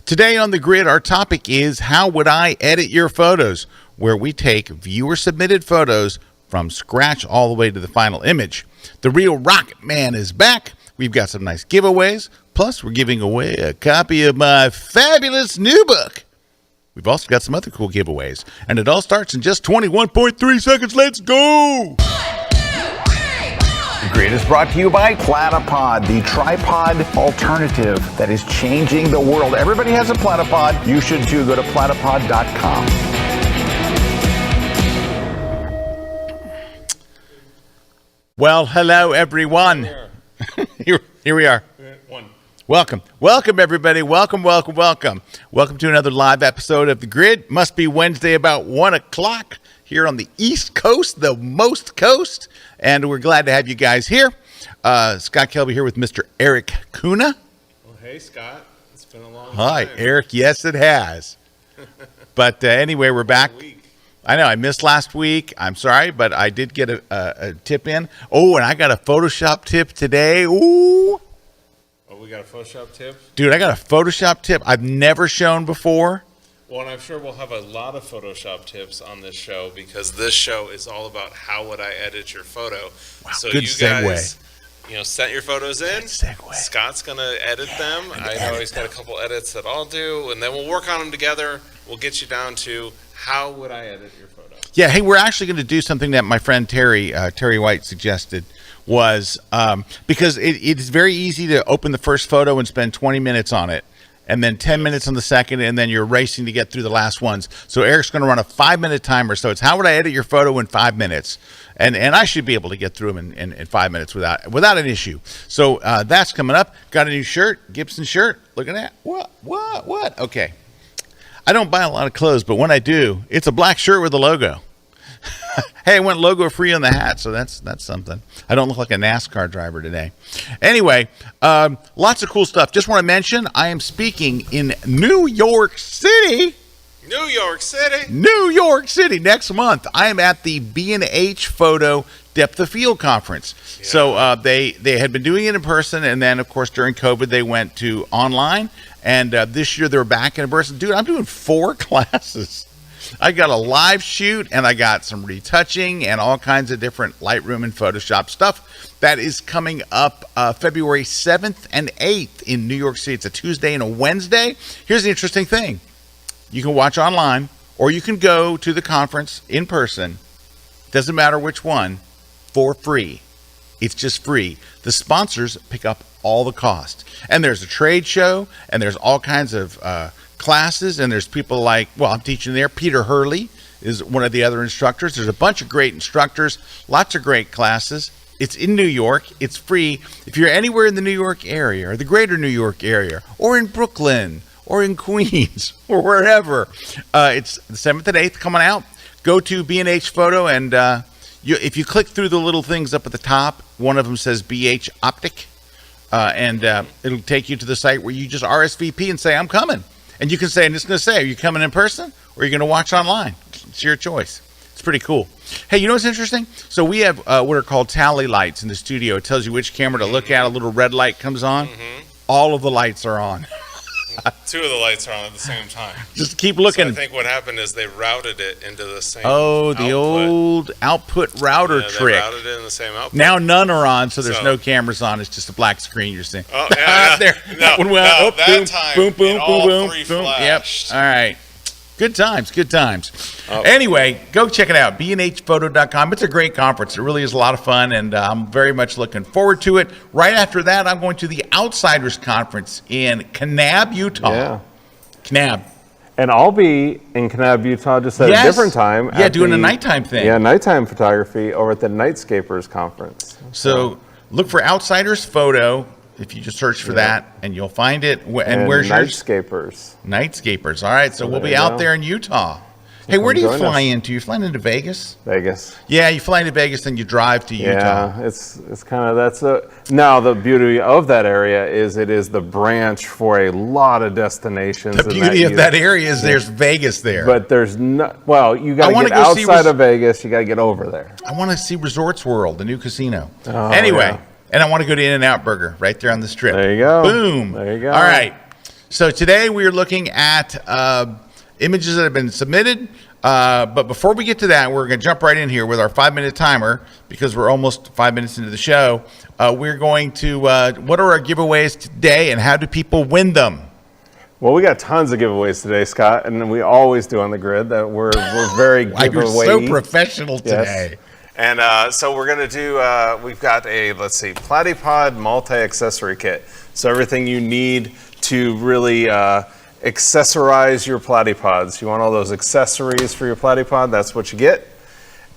Today on The Grid, our topic is how would I edit your photos, where we take viewer-submitted photos from scratch all the way to the final image. The real Rocket Man is back. We've got some nice giveaways. Plus, we're giving away a copy of my fabulous new book. We've also got some other cool giveaways. And it all starts in just 21.3 seconds. Let's go! The Grid is brought to you by Platypod, the tripod alternative that is changing the world. Everybody has a Platypod. You should too. Go to platypod.com. Well, hello, everyone. Here we are. Welcome, everybody. Welcome to another live episode of The Grid. Must be Wednesday about 1 o'clock here on the East Coast, the most coast. And we're glad to have you guys here. Scott Kelby here with Mr. Erik Kuna. Well, hey, Scott. It's been a long time. Hi, Erik. Yes, it has. But anyway, we're back. I know I missed last week. I'm sorry, but I did get a tip in. Oh, and I got a Photoshop tip today. Ooh. Oh, we got a Photoshop tip? Dude, I got a Photoshop tip I've never shown before. Well, and I'm sure we'll have a lot of Photoshop tips on this show because this show is all about how would I edit your photo. Wow, so good you segue. guys, sent your photos in. Good segue. Scott's going to edit them. I know he's got a couple edits that I'll do, and then we'll work on them together. We'll get you down to how would I edit your photo. Yeah, hey, we're actually going to do something that my friend Terry White suggested was because it's very easy to open the first photo and spend 20 minutes on it. And then 10 minutes on the second, and then you're racing to get through the last ones. So Eric's going to run a 5-minute timer. So it's how would I edit your photo in 5 minutes? And I should be able to get through them in 5 minutes without an issue. So that's coming up. Got a new shirt, Gibson shirt. Look at that. What? Okay. I don't buy a lot of clothes, but when I do, it's a black shirt with a logo. Hey, I went logo free on the hat, so that's something. I don't look like a NASCAR driver today. Anyway, lots of cool stuff. Just want to mention, I am speaking in New York City. New York City Next month. I am at the B&H Photo Depth of Field Conference. Yeah. So they had been doing it in person, and then, of course, during COVID, they went to online. And this year, they're back in person. Dude, I'm doing 4 classes. I got a live shoot, and I got some retouching and all kinds of different Lightroom and Photoshop stuff. That is coming up February 7th and 8th in New York City. It's a Tuesday and a Wednesday. Here's the interesting thing. You can watch online, or you can go to the conference in person. Doesn't matter which one, for free. It's just free. The sponsors pick up all the cost. And there's a trade show, and there's all kinds of classes, and there's people like, well, I'm teaching there. Peter Hurley is one of the other instructors. There's a bunch of great instructors, lots of great classes. It's in New York. It's free. If you're anywhere in the New York area or the greater New York area or in Brooklyn or in Queens or wherever, it's the 7th and 8th coming out. Go to B&H Photo, and if you click through the little things up at the top, one of them says BH Optic, and it'll take you to the site where you just RSVP and say, I'm coming. And you can say, and it's going to say, are you coming in person or are you going to watch online? It's your choice. It's pretty cool. Hey, you know what's interesting? So we have what are called tally lights in the studio. It tells you which camera to look at. A little red light comes on. Mm-hmm. All of the lights are on. 2 of the lights are on at the same time. Just keep looking. So I think what happened is they routed it into the same the old output router trick. They routed it in the same output. Now none are on, so there's no cameras on. It's just a black screen you're seeing. Oh, yeah. There. No, that one went up. that Boom, time, boom, boom, all boom, 3 boom. flashed. Yep. All right. Good times. Anyway, go check it out, bnhphoto.com. It's a great conference. It really is a lot of fun, and I'm very much looking forward to it. Right after that, I'm going to the Outsiders Conference in Kanab, Utah. Yeah. Kanab. And I'll be in Kanab, Utah, just at a different time. Yeah, doing a nighttime thing. Yeah, nighttime photography over at the Nightscapers Conference. So look for Outsiders Photo. If you just search for that, and you'll find it. And where's yours? Nightscapers. Nightscapers. All right, so we'll be out there in Utah. Hey, where do you fly into? You're flying into Vegas? Vegas. Yeah, you fly into Vegas, then you drive to Utah. Yeah, it's kind of, now the beauty of that area is it is the branch for a lot of destinations. The beauty of that area is there's Vegas there. But there's no, well, you got to get outside of Vegas, you got to get over there. I want to see Resorts World, the new casino. Anyway, and I want to go to In-N-Out Burger right there on the strip. There you go. Boom. There you go. All right. So today we are looking at images that have been submitted. But before we get to that, we're going to jump right in here with our 5-minute timer because we're almost 5 minutes into the show. We're going to, what are our giveaways today and how do people win them? Well, we got tons of giveaways today, Scott, and we always do on the grid. That we're very You're so professional today. Yes. And so we're going to do, we've got a, let's see, Platypod multi-accessory kit. So everything you need to really accessorize your platypods. You want all those accessories for your platypod, that's what you get.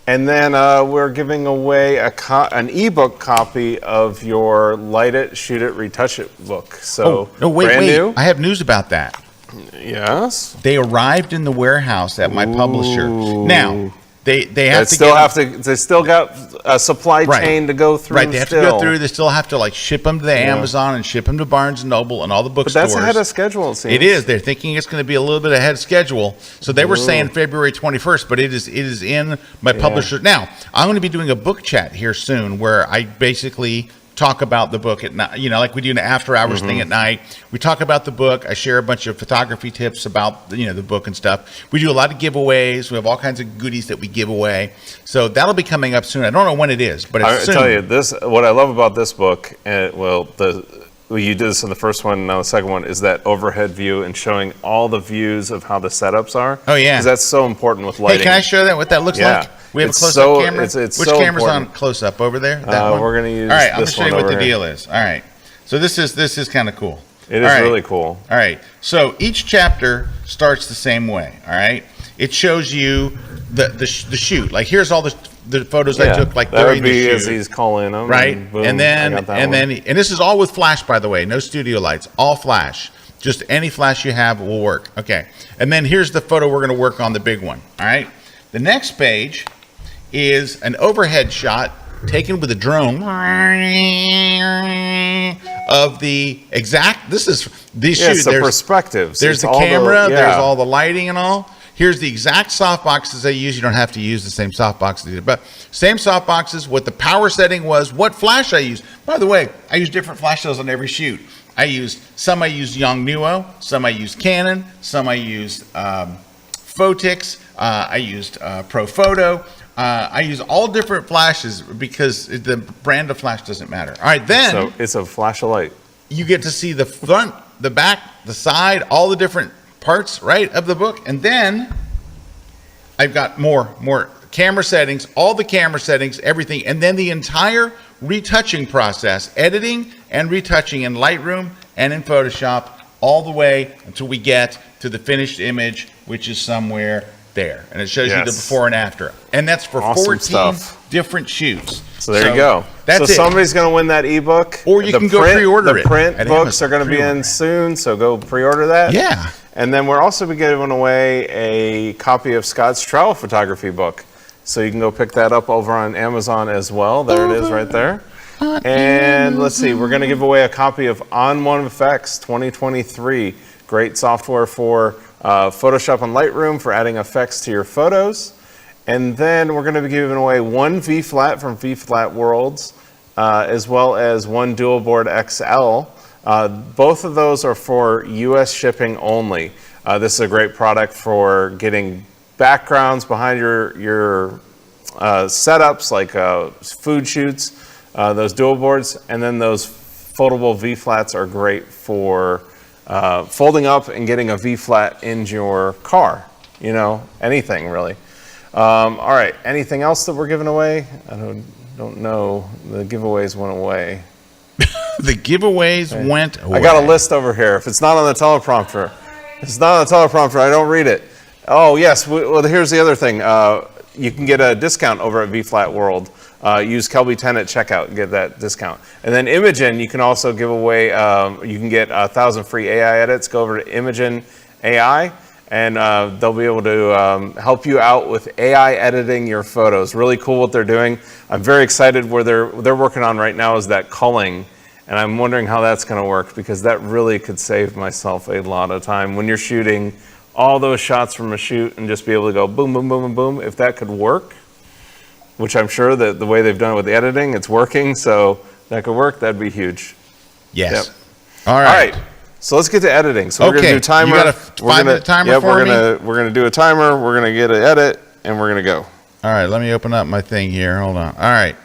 And then we're giving away an ebook copy of your Light It, Shoot It, Retouch It book. So wait. New. I have news about that. Yes. They arrived in the warehouse at my publisher. Now, they have to they still got a supply chain to go through. Right, they have to go through. They still have to like ship them to the Amazon and ship them to Barnes and Noble and all the bookstores. But that's ahead of schedule, it seems. It is. They're thinking it's going to be a little bit ahead of schedule. So they were saying February 21st, but it is in my publisher. Now, I'm going to be doing a book chat here soon where I basically talk about the book at night, like we do an after hours thing at night. We talk about the book. I share a bunch of photography tips about, the book and stuff. We do a lot of giveaways. We have all kinds of goodies that we give away. So that'll be coming up soon. I don't know when it is, but it's soon. I tell you, what I love about this book, you did this in the first one, now the second one, is that overhead view and showing all the views of how the setups are. Oh, yeah. Because that's so important with lighting. Hey, can I show that, what that looks like? We have a close-up camera? It's Which so camera's important. on close-up? Over there? That one? We're going to use all right, I'm going to this show you one what the over here. deal is. All right. So this is kind of cool. It is really cool. All right. So each chapter starts the same way. All right. It shows you the shoot. Like here's all the photos I took like during the shoot. That would be as he's calling them. Right. And This is all with flash, by the way. No studio lights. All flash. Just any flash you have will work. Okay. And then here's the photo we're going to work on, the big one. All right. The next page is an overhead shot taken with a drone of the exact. This is these shoots. It's the perspectives. There's the camera. There's all the lighting and all. Here's the exact softboxes I use. You don't have to use the same softboxes either, but same softboxes. What the power setting was. What flash I used. By the way, I use different flash cells on every shoot. Some I used Yongnuo. Some I used Canon. Some I used Photix. I used Profoto. I use all different flashes because the brand of flash doesn't matter. All right, then. So it's a flash of light. You get to see the front, the back, the side, all the different parts, right, of the book. And then I've got more camera settings, all the camera settings, everything. And then the entire retouching process, editing and retouching in Lightroom and in Photoshop all the way until we get to the finished image, which is somewhere there, and it shows you the before and after, and that's for 14 different shoots. So there you go. That's somebody's going to win that ebook, or you can go pre-order it. The print books are going to be in soon, so go pre-order that. Yeah. And then we're also giving away a copy of Scott's travel photography book, so you can go pick that up over on Amazon as well. There it is, right there. And let's see, we're going to give away a copy of On One Effects 2023. Great software for Photoshop and Lightroom for adding effects to your photos. And then we're going to be giving away one V-Flat from V-Flat Worlds, as well as one Dual Board XL. Both of those are for US shipping only. This is a great product for getting backgrounds behind your setups, like food shoots, those dual boards, and then those foldable V-Flats are great for folding up and getting a V-flat in your car, anything really. All right, anything else that we're giving away? I don't know. The giveaways went away. The giveaways went away. I got a list over here. If it's not on the teleprompter, I don't read it. Oh, yes. Well, here's the other thing. You can get a discount over at V-Flat World. Use Kelby 10 at checkout and get that discount. And then Imogen, you can also give away, you can get 1,000 free AI edits. Go over to Imogen AI, and they'll be able to help you out with AI editing your photos. Really cool what they're doing. I'm very excited where they're working on right now is that culling. And I'm wondering how that's going to work, because that really could save myself a lot of time. When you're shooting all those shots from a shoot and just be able to go boom, boom, boom, boom, boom, if that could work, which I'm sure that the way they've done it with the editing, it's working, so that could work, that'd be huge. Yes. Yep. All right. So let's get to editing. So we're Okay, gonna do timer. you got a 5-minute timer Yep, for me? we're gonna do a timer. We're gonna get an edit, and we're gonna go. All right, let me open up my thing here. Hold on. All right.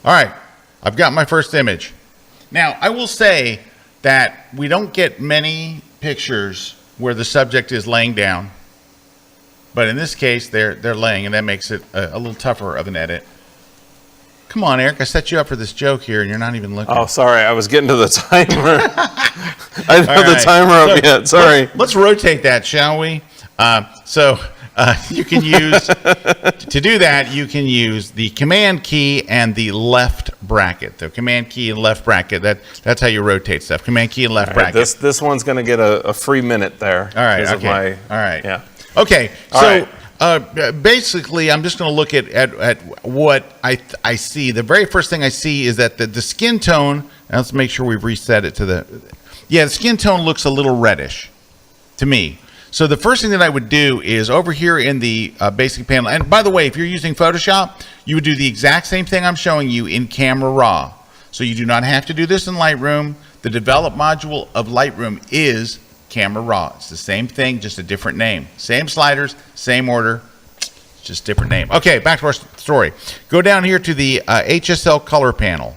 All right, I've got my first image. Now, I will say that we don't get many pictures where the subject is laying down. But in this case, they're laying, and that makes it a little tougher of an edit. Come on, Eric. I set you up for this joke here, and you're not even looking. Oh, sorry. I was getting to the timer. I didn't have the right. timer up yet. Sorry. Let's rotate that, shall we? You can use, to do that, you can use the command key and the left bracket. The command key and left bracket, that's how you rotate stuff. Command key and left bracket. This one's going to get a free minute there. All right, because of okay. my- All right. Yeah. Okay, All so right. basically, I'm just going to look at what I see. The very first thing I see is that the skin tone, and let's make sure we've reset it to the skin tone looks a little reddish to me. So the first thing that I would do is over here in the basic panel, and by the way, if you're using Photoshop, you would do the exact same thing I'm showing you in Camera Raw. So you do not have to do this in Lightroom. The develop module of Lightroom is Camera Raw. It's the same thing, just a different name. Same sliders, same order, just different name. Okay, back to our story. Go down here to the HSL color panel,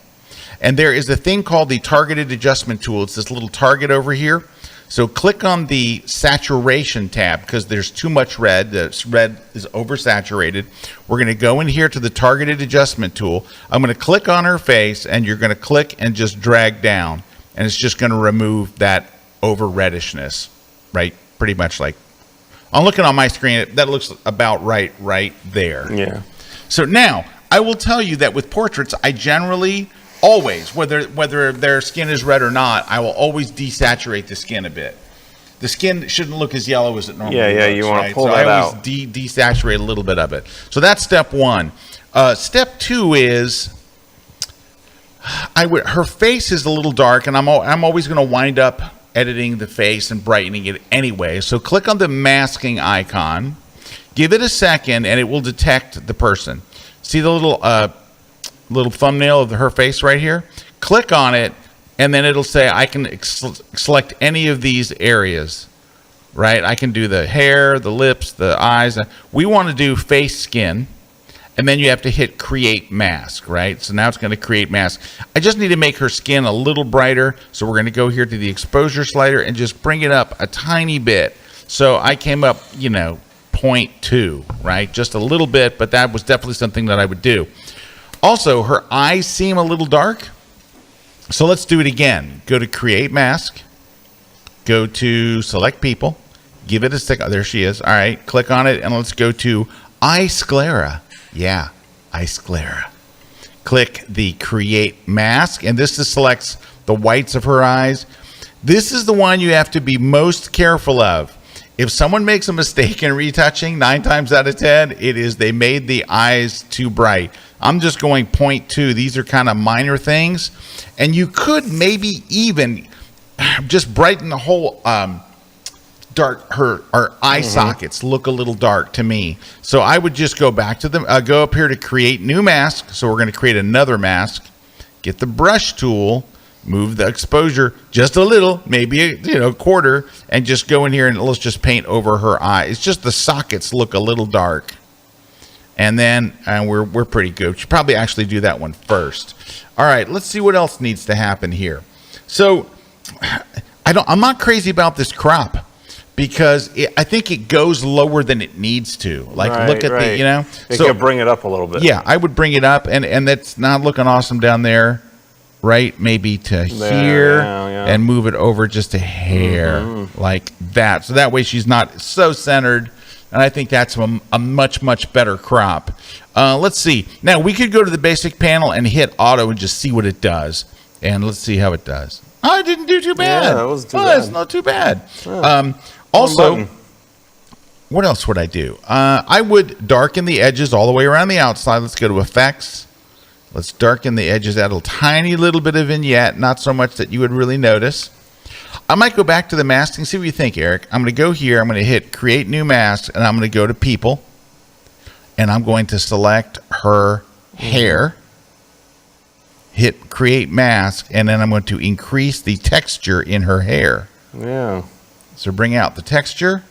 and there is a thing called the targeted adjustment tool. It's this little target over here. So click on the saturation tab because there's too much red. The red is oversaturated. We're going to go in here to the targeted adjustment tool. I'm going to click on her face, and you're going to click and just drag down, and it's just going to remove that over reddishness, right? Pretty much like I'm looking on my screen. That looks about right there. Yeah. So now I will tell you that with portraits, I generally always, whether their skin is red or not, I will always desaturate the skin a bit. The skin shouldn't look as yellow as it normally looks. Yeah, you want to pull so that I always out. desaturate a little bit of it. So that's step one. Step two is her face is a little dark, and I'm always going to wind up editing the face and brightening it anyway. So click on the masking icon, give it a second, and it will detect the person. See the little thumbnail of her face right here? Click on it, and then it'll say I can select any of these areas, right? I can do the hair, the lips, the eyes. We want to do face, skin, and then you have to hit create mask, right? So now it's going to create mask. I just need to make her skin a little brighter, so we're going to go here to the exposure slider and just bring it up a tiny bit. So I came up, 0.2, right? Just a little bit, but that was definitely something that I would do. Also, her eyes seem a little dark, so let's do it again. Go to create mask, go to select people, give it a second. There she is. All right, click on it, and let's go to eye sclera. Yeah, eye sclera. Click the create mask, and this selects the whites of her eyes. This is the one you have to be most careful of. If someone makes a mistake in retouching, 9 times out of 10, it is they made the eyes too bright. I'm just going 0.2. These are kind of minor things. And you could maybe even just brighten the whole her eye sockets look a little dark to me. So I would just go back to them, go up here to create new mask. So we're going to create another mask. Get the brush tool, move the exposure just a little, maybe a quarter, and just go in here and let's just paint over her eye. It's just the sockets look a little dark. And then we're pretty good. Should probably actually do that one first. All right, let's see what else needs to happen here. So I'm not crazy about this crop because I think it goes lower than it needs to. Like look at the It could bring it up a little bit. Yeah, I would bring it up, and that's not looking awesome down there, right? Maybe to here, and move it over just a hair like that. So that way she's not so centered. And I think that's a much, much better crop. Let's see. Now, we could go to the basic panel and hit auto and just see what it does. And let's see how it does. Oh, it didn't do too bad. Yeah, that wasn't too bad. It's not too bad. Yeah. Also, what else would I do? I would darken the edges all the way around the outside. Let's go to Effects. Let's darken the edges, add a tiny little bit of vignette, not so much that you would really notice. I might go back to the masking, see what you think, Eric. I'm going to go here, I'm going to hit Create New Mask, and I'm going to go to People, and I'm going to select her hair, hit create mask, and then I'm going to increase the texture in her hair. Yeah. So bring out the texture.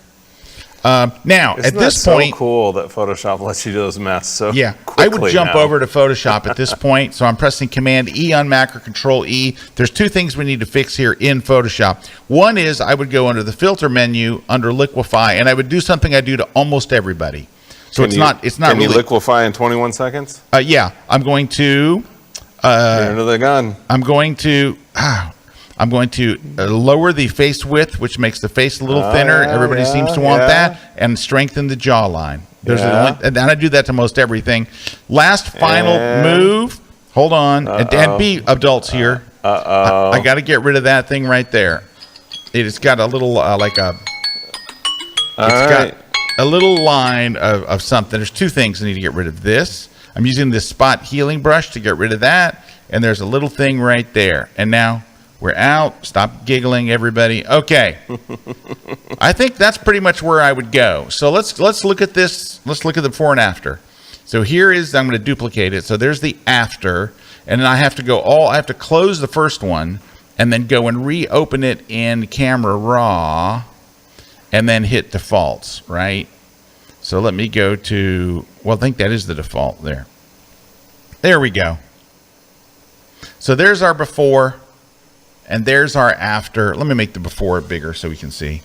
Now, Isn't at this that point, so cool that Photoshop lets you do those masks so yeah, quickly I would jump now. over to Photoshop at this point. So I'm pressing Command E on Mac or Control E. There's two things we need to fix here in Photoshop. One is I would go under the filter menu under liquefy, and I would do something I do to almost everybody. So it's not Can really you liquefy in 21 seconds? yeah, I'm going to You're under the gun. I'm going to lower the face width, which makes the face a little thinner. Everybody seems to want that, and strengthen the jawline. And I do that to most everything. Last final move. Hold on, and be adults here. I got to get rid of that thing right there. It's got a little got a little line of something. There's two things I need to get rid of. This. I'm using this spot healing brush to get rid of that, and there's a little thing right there. And now we're out. Stop giggling, everybody. Okay. I think that's pretty much where I would go. So let's look at this. Let's look at the before and after. So here is, I'm going to duplicate it. So there's the after, and then I have to close the first one and then go and reopen it in Camera Raw and then hit defaults, right? So let me go to, well, I think that is the default there. There we go. So there's our before. And there's our after. Let me make the before bigger so we can see.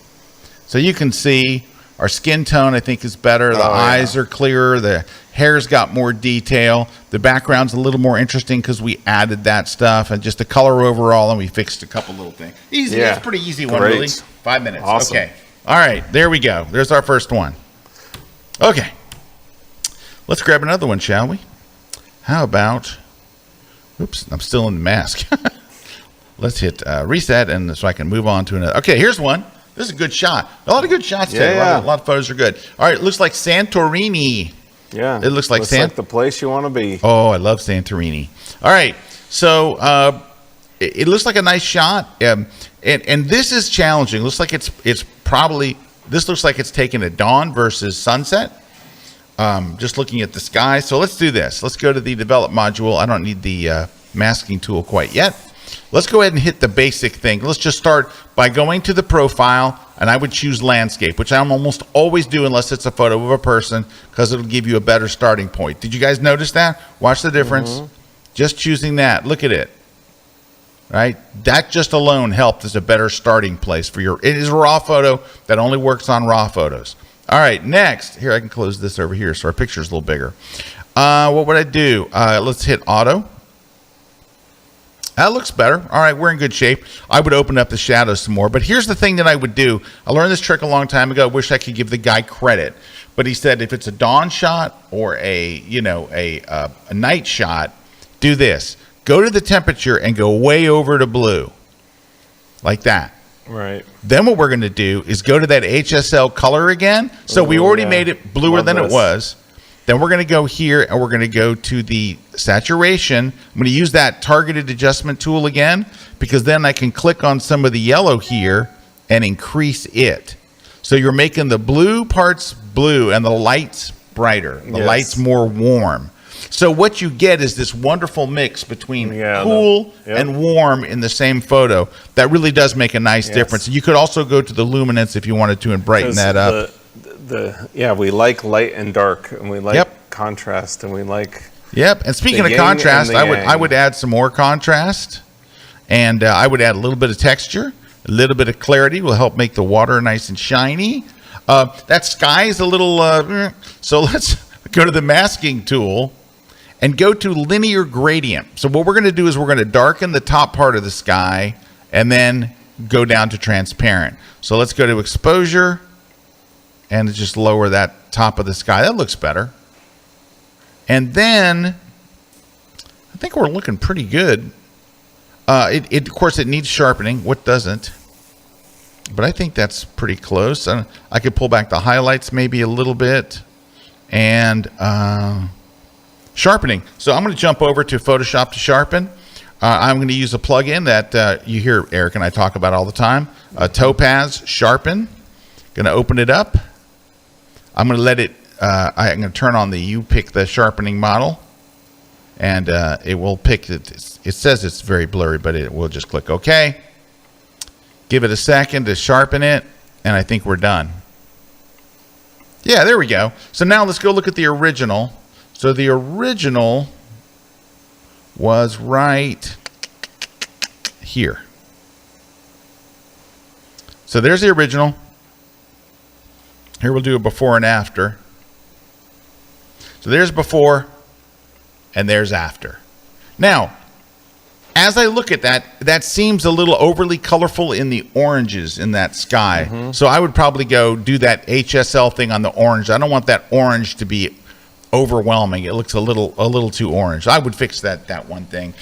So you can see our skin tone, I think, is better. The eyes are clearer. The hair's got more detail. The background's a little more interesting because we added that stuff. And just the color overall, and we fixed a couple little things. Easy. Yeah. It's a pretty easy one, really. 5 minutes. Awesome. Okay. All right. There we go. There's our first one. Okay. Let's grab another one, shall we? How about... Oops, I'm still in the mask. Let's hit reset, and so I can move on to another. Okay, here's one. This is a good shot. A lot of good shots today. Yeah. A lot of photos are good. All right, it looks like Santorini. Yeah. It looks like the place you want to be. Oh, I love Santorini. All right, so it looks like a nice shot, and this is challenging. Looks like it's probably, this looks like it's taken at dawn versus sunset. Just looking at the sky. So let's do this. Let's go to the develop module. I don't need the masking tool quite yet. Let's go ahead and hit the basic thing. Let's just start by going to the profile, and I would choose landscape, which I'm almost always do unless it's a photo of a person, because it'll give you a better starting point. Did you guys notice that? Watch the difference. Just choosing that. Look at it. Right? That just alone helped as a better starting place for your, it is a raw photo that only works on raw photos. All right, next. Here, I can close this over here so our picture's a little bigger. What would I do? Let's hit auto. That looks better. All right, we're in good shape. I would open up the shadows some more. But here's the thing that I would do. I learned this trick a long time ago. I wish I could give the guy credit. But he said if it's a dawn shot or a night shot, do this. Go to the temperature and go way over to blue. Like that. Right. Then what we're going to do is go to that HSL color again. So we already made it bluer than it was. Then we're going to go here and we're going to go to the saturation. I'm going to use that targeted adjustment tool again, because then I can click on some of the yellow here and increase it. So you're making the blue parts blue and the lights brighter, the lights more warm. So what you get is this wonderful mix between cool and warm in the same photo. That really does make a nice difference. You could also go to the luminance if you wanted to and brighten that up. We like light and dark, and we like contrast, and we like. Yep. And speaking of contrast, I would add some more contrast, and I would add a little bit of texture, a little bit of clarity will help make the water nice and shiny. That sky is a little. So let's go to the masking tool and go to linear gradient. So what we're going to do is we're going to darken the top part of the sky and then go down to transparent. So let's go to exposure and just lower that top of the sky. That looks better. And then I think we're looking pretty good. Of course, it needs sharpening. What doesn't? But I think that's pretty close. I could pull back the highlights maybe a little bit. And sharpening. So I'm going to jump over to Photoshop to sharpen. I'm going to use a plugin that you hear Erik and I talk about all the time. Topaz Sharpen. Going to open it up. I'm going to let it, I'm going to turn on the, you pick the sharpening model. and it will pick it. It says it's very blurry, but it will just click OK. Give it a second to sharpen it, and I think we're done. Yeah, there we go. So now let's go look at the original. So the original was right here. So there's the original. Here we'll do a before and after. So there's before and there's after. Now, as I look at that, that seems a little overly colorful in the oranges in that sky. So I would probably go do that HSL thing on the orange. I don't want that orange to be overwhelming. It looks a little too orange. I would fix that one thing.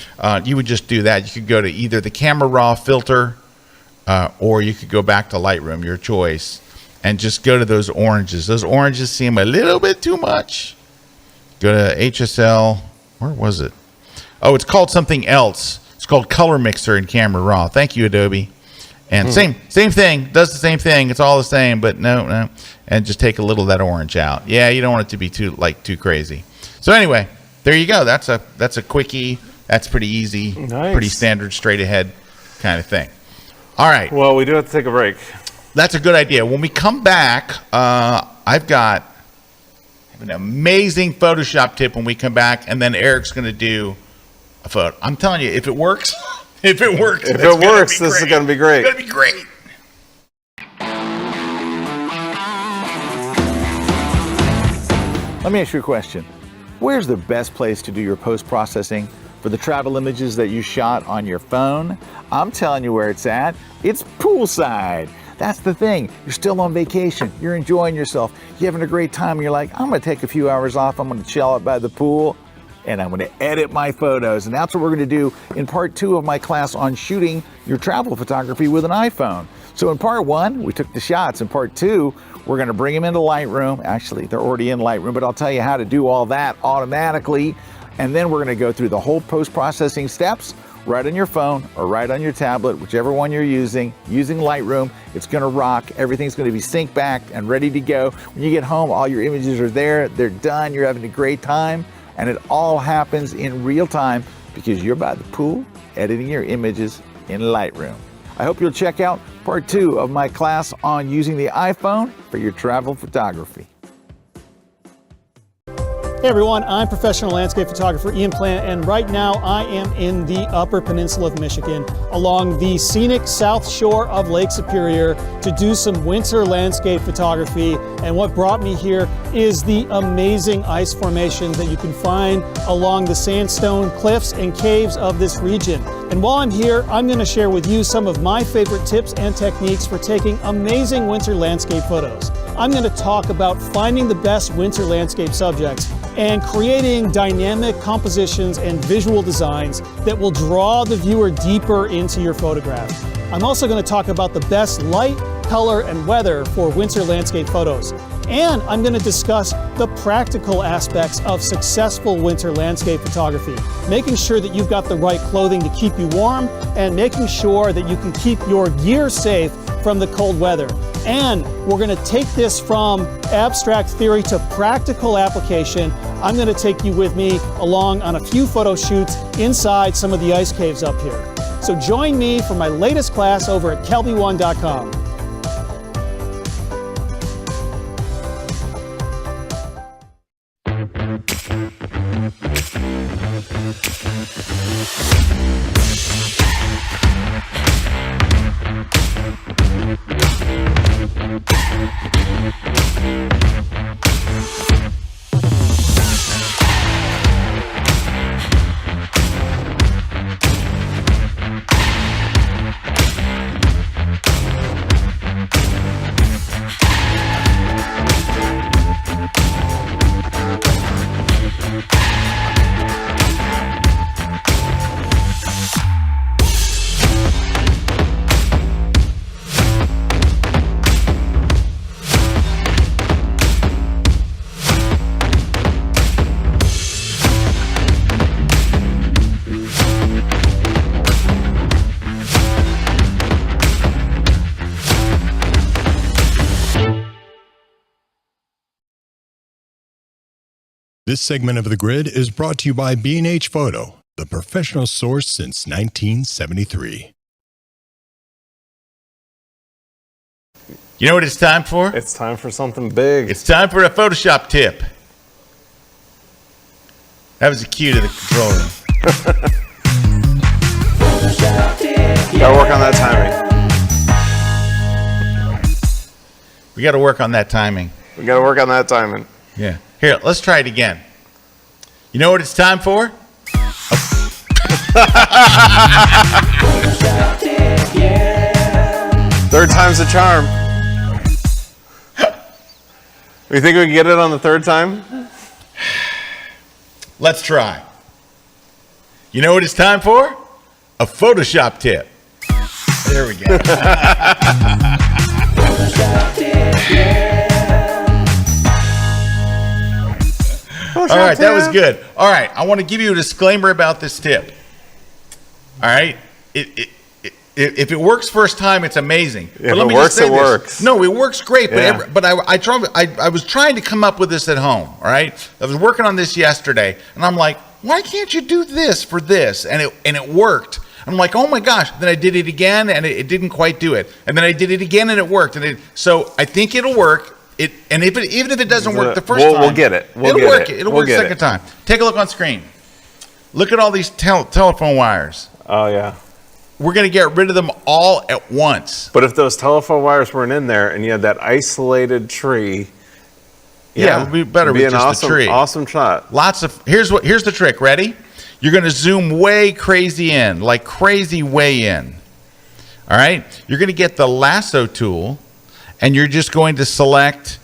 You would just do that. You could go to either the camera raw filter or you could go back to Lightroom, your choice, and just go to those oranges. Those oranges seem a little bit too much. Go to HSL. Where was it? Oh, it's called something else. It's called Color Mixer in Camera Raw. Thank you, Adobe. And same thing. Does the same thing. It's all the same, but no. And just take a little of that orange out. Yeah, you don't want it to be too crazy. So anyway, there you go. That's a quickie. That's pretty easy. Nice. Pretty standard, straight ahead kind of thing. All right. Well, we do have to take a break. That's a good idea. When we come back, I have an amazing Photoshop tip when we come back, and then Eric's going to do a photo. I'm telling you, if it works, this is going to be great. It's going to be great. Let me ask you a question. Where's the best place to do your post-processing for the travel images that you shot on your phone? I'm telling you where it's at. It's poolside. That's the thing. You're still on vacation. You're enjoying yourself. You're having a great time. You're like, I'm going to take a few hours off. I'm going to chill out by the pool, and I'm going to edit my photos. And that's what we're going to do in part 2 of my class on shooting your travel photography with an iPhone. So in part 1, we took the shots. In part 2, we're going to bring them into Lightroom. Actually, they're already in Lightroom, but I'll tell you how to do all that automatically. And then we're going to go through the whole post-processing steps right on your phone or right on your tablet, whichever one you're using Lightroom. It's going to rock. Everything's going to be sync back and ready to go. When you get home, all your images are there. They're done. You're having a great time. And it all happens in real time because you're by the pool editing your images in Lightroom. I hope you'll check out part 2 of my class on using the iPhone for your travel photography. Hey everyone, I'm professional landscape photographer Ian Plant, and right now I am in the Upper Peninsula of Michigan along the scenic south shore of Lake Superior to do some winter landscape photography. And what brought me here is the amazing ice formations that you can find along the sandstone cliffs and caves of this region. And while I'm here, I'm going to share with you some of my favorite tips and techniques for taking amazing winter landscape photos. I'm going to talk about finding the best winter landscape subjects and creating dynamic compositions and visual designs that will draw the viewer deeper into your photograph. I'm also going to talk about the best light, color, and weather for winter landscape photos. And I'm going to discuss the practical aspects of successful winter landscape photography, making sure that you've got the right clothing to keep you warm and making sure that you can keep your gear safe from the cold weather. And we're going to take this from abstract theory to practical application. I'm going to take you with me along on a few photo shoots inside some of the ice caves up here. So join me for my latest class over at kelby1.com. This segment of The Grid is brought to you by B&H Photo, the professional source since 1973. You know what it's time for? It's time for something big. It's time for a Photoshop tip. That was the cue to the control room. Gotta work on that timing. We got to work on that timing. We gotta work on that timing. Yeah. Here, let's try it again. You know what it's time for? Third time's the charm. You think we can get it on the third time? Let's try. You know what it's time for? A Photoshop tip. There we go. All right, that was good. All right, I want to give you a disclaimer about this tip. All right, if it works first time, it's amazing. If it works, it works. No, it works great. Yeah. But I was trying to come up with this at home. All right, I was working on this yesterday, and I'm like, why can't you do this for this? And it worked. I'm like, oh my gosh. Then I did it again, and it didn't quite do it. And then I did it again, and it worked. So I think it'll work. Even if it doesn't work the first time, we'll get it. It'll work the second time. Take a look on screen. Look at all these telephone wires. Oh yeah. We're going to get rid of them all at once. But if those telephone wires weren't in there and you had that isolated tree, yeah, it would be better with just the tree. Awesome shot. Here's the trick. Ready? You're going to zoom way crazy in, like crazy way in. All right? You're going to get the lasso tool, and you're just going to select,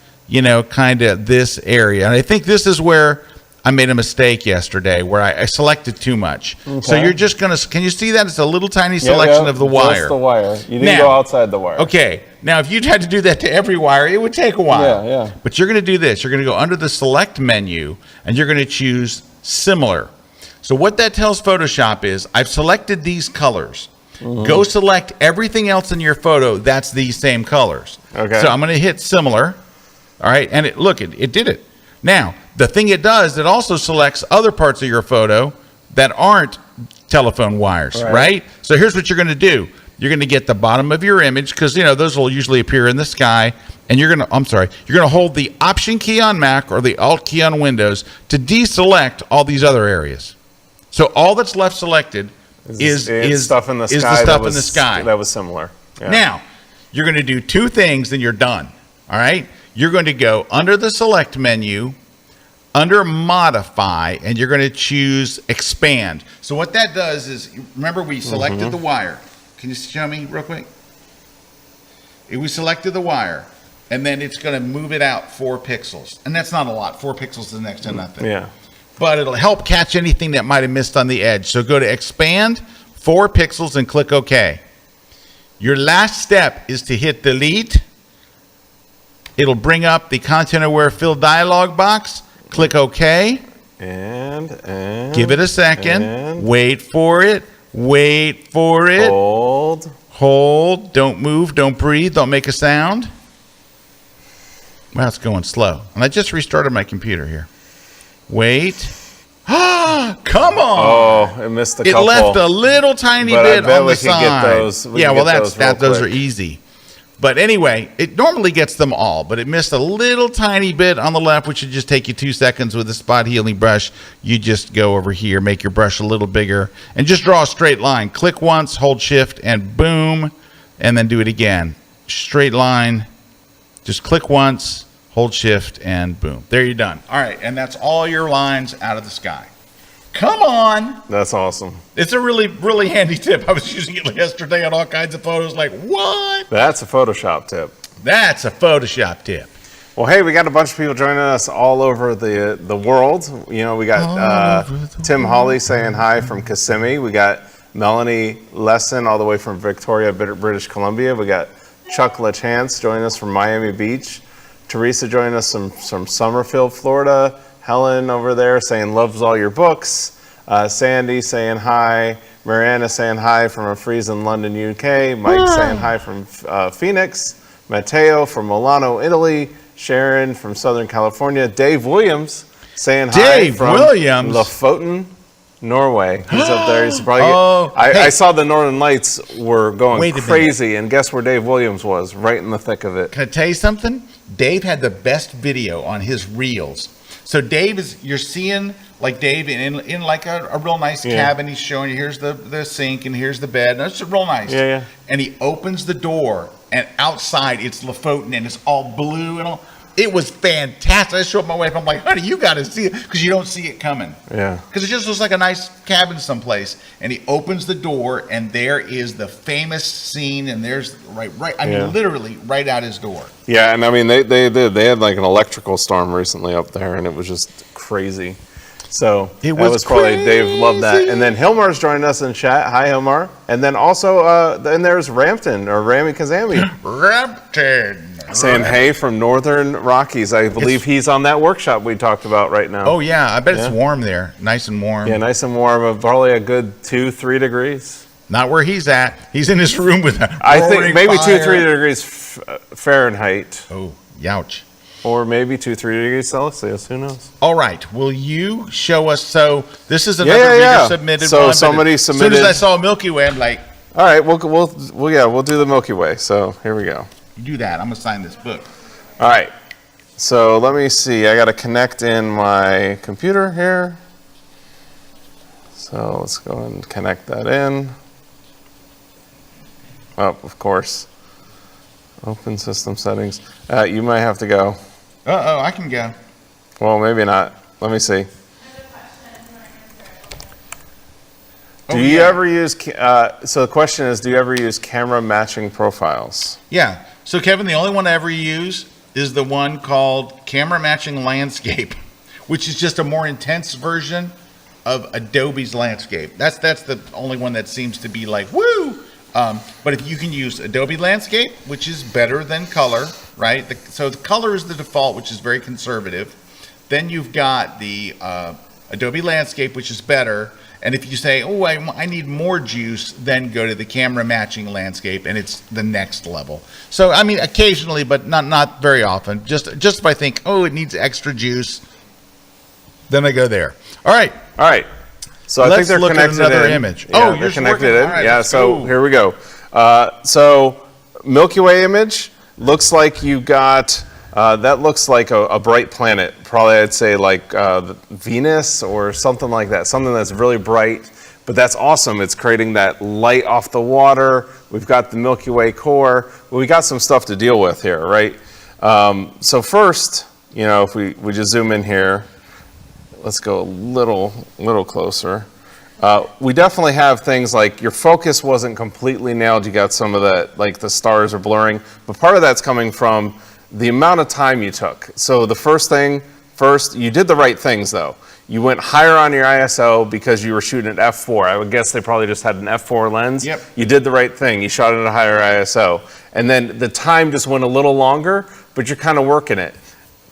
kind of this area. And I think this is where I made a mistake yesterday, where I selected too much. Okay. So you're just going to, can you see that? It's a little tiny selection of the wire. Just the wire. You didn't go outside the wire. Okay. Now, if you had to do that to every wire, it would take a while. Yeah. But you're going to do this. You're going to go under the select menu, and you're going to choose similar. So what that tells Photoshop is, I've selected these colors. Mm-hmm. Go select everything else in your photo that's these same colors. Okay. So I'm going to hit similar. All right. And it did it. Now, the thing it does, it also selects other parts of your photo that aren't telephone wires, right? So here's what you're going to do. You're going to get the bottom of your image, because those will usually appear in the sky, and you're going to hold the Option key on Mac or the Alt key on Windows to deselect all these other areas. So all that's left selected is stuff in the sky. Is the stuff in the sky that was similar. Yeah. Now, you're going to do two things, then you're done. All right? You're going to go under the select menu, under modify, and you're going to choose expand. So what that does is, remember we selected the wire. Can you show me real quick? We selected the wire, and then it's going to move it out 4 pixels. And that's not a lot. 4 pixels is next to nothing. Yeah. But it'll help catch anything that might have missed on the edge. So go to expand, 4 pixels, and click OK. Your last step is to hit delete. It'll bring up the Content Aware Fill dialog box. Click OK. And give it a second. Wait for it. Hold. Don't move. Don't breathe. Don't make a sound. Wow, it's going slow. And I just restarted my computer here. Wait. Come on. Oh, it missed a couple. It left a little tiny bit on the side. Get those. Those are easy. But anyway, it normally gets them all, but it missed a little tiny bit on the left, which should just take you 2 seconds with a spot healing brush. You just go over here, make your brush a little bigger, and just draw a straight line. Click once, hold shift, and boom, and then do it again. Straight line, just click once, hold shift, and boom. There you're done. All right, and that's all your lines out of the sky. Come on. That's awesome. It's a really, really handy tip. I was using it yesterday on all kinds of photos. Like, what? That's a Photoshop tip. That's a Photoshop tip. Well, hey, we got a bunch of people joining us all over the world. We got Tim Hawley saying hi from Kissimmee. We got Melanie Lesson all the way from Victoria, British Columbia. We got Chuck LaChance joining us from Miami Beach. Teresa joining us from Summerfield, Florida. Helen over there saying loves all your books. Sandy saying hi. Mariana saying hi from a freezing London, UK. Mike saying hi from Phoenix. Matteo from Milano, Italy. Sharon from Southern California. Dave Williams saying hi Dave from Williams. Lofoten, Norway. He's up there. He's probably. Hey. I saw the Northern Lights were going Wait a crazy, and guess where Dave Williams was? Right in the thick of it. Can I tell you something? Dave had the best video on his reels. So Dave you're seeing like Dave in like a real nice cabin. He's showing you, here's the sink and here's the bed. That's real nice. Yeah. And he opens the door and outside it's Lofoten and it's all blue and all. It was fantastic. I showed my wife. I'm like, honey, you got to see it because you don't see it coming. Yeah. Because it just looks like a nice cabin someplace. And he opens the door, and there is the famous scene. And there's right. I mean, literally right out his door. Yeah, and I mean they had like an electrical storm recently up there, and it was just crazy. So It that was probably Dave loved that. crazy. And then Hilmar's joining us in chat. Hi, Hilmar. And then also then there's Rampton or Rami Kazami. Rampton. Saying hey from Northern Rockies. I believe he's on that workshop we talked about right now. Oh, yeah. I bet it's warm there. Nice and warm. Yeah, nice and warm. Probably a good 2-3 degrees. Not where he's at. He's in his room with a I think roaring maybe fire. 2-3 degrees Fahrenheit. Oh, youch. Or maybe 2-3 degrees Celsius. Who knows? All right. Will you show us? So this is another Yeah. reader submitted So one. but somebody as soon submitted- as I saw Milky Way, I'm like, All right, we'll do the Milky Way. So here we go. you do that. I'm going to sign this book. All right. So let me see. I got to connect in my computer here. So let's go and connect that in. Oh, of course. Open system settings. You might have to go. Uh-oh, I can go. Well, maybe not. Let me see. Do you ever use, so the question is, do you ever use camera matching profiles? Yeah. So, Kevin, the only one I ever use is the one called Camera Matching Landscape, which is just a more intense version of Adobe's Landscape. That's the only one that seems to be like, woo! But if you can use Adobe Landscape, which is better than color, right? So the color is the default, which is very conservative. Then you've got the Adobe Landscape, which is better. And if you say, oh, I need more juice, then go to the Camera Matching Landscape, and it's the next level. So, I mean, occasionally, but not very often. Just if I think, oh, it needs extra juice, then I go there. All right. So I think they're look connected at another in. image. Yeah, Oh, they're you're connected working. in. All right, Yeah, let's so go. here we go. So Milky Way image looks like you got, that looks like a bright planet. Probably I'd say like Venus or something like that. Something that's really bright, but that's awesome. It's creating that light off the water. We've got the Milky Way core. Well, we got some stuff to deal with here, right? So first, if we just zoom in here, let's go a little closer. We definitely have things like your focus wasn't completely nailed. You got some of that, like the stars are blurring, but part of that's coming from the amount of time you took. So the first, you did the right things though. You went higher on your ISO because you were shooting at f4. I would guess they probably just had an f4 lens. Yep. You did the right thing. You shot at a higher ISO. And then the time just went a little longer, but you're kind of working it.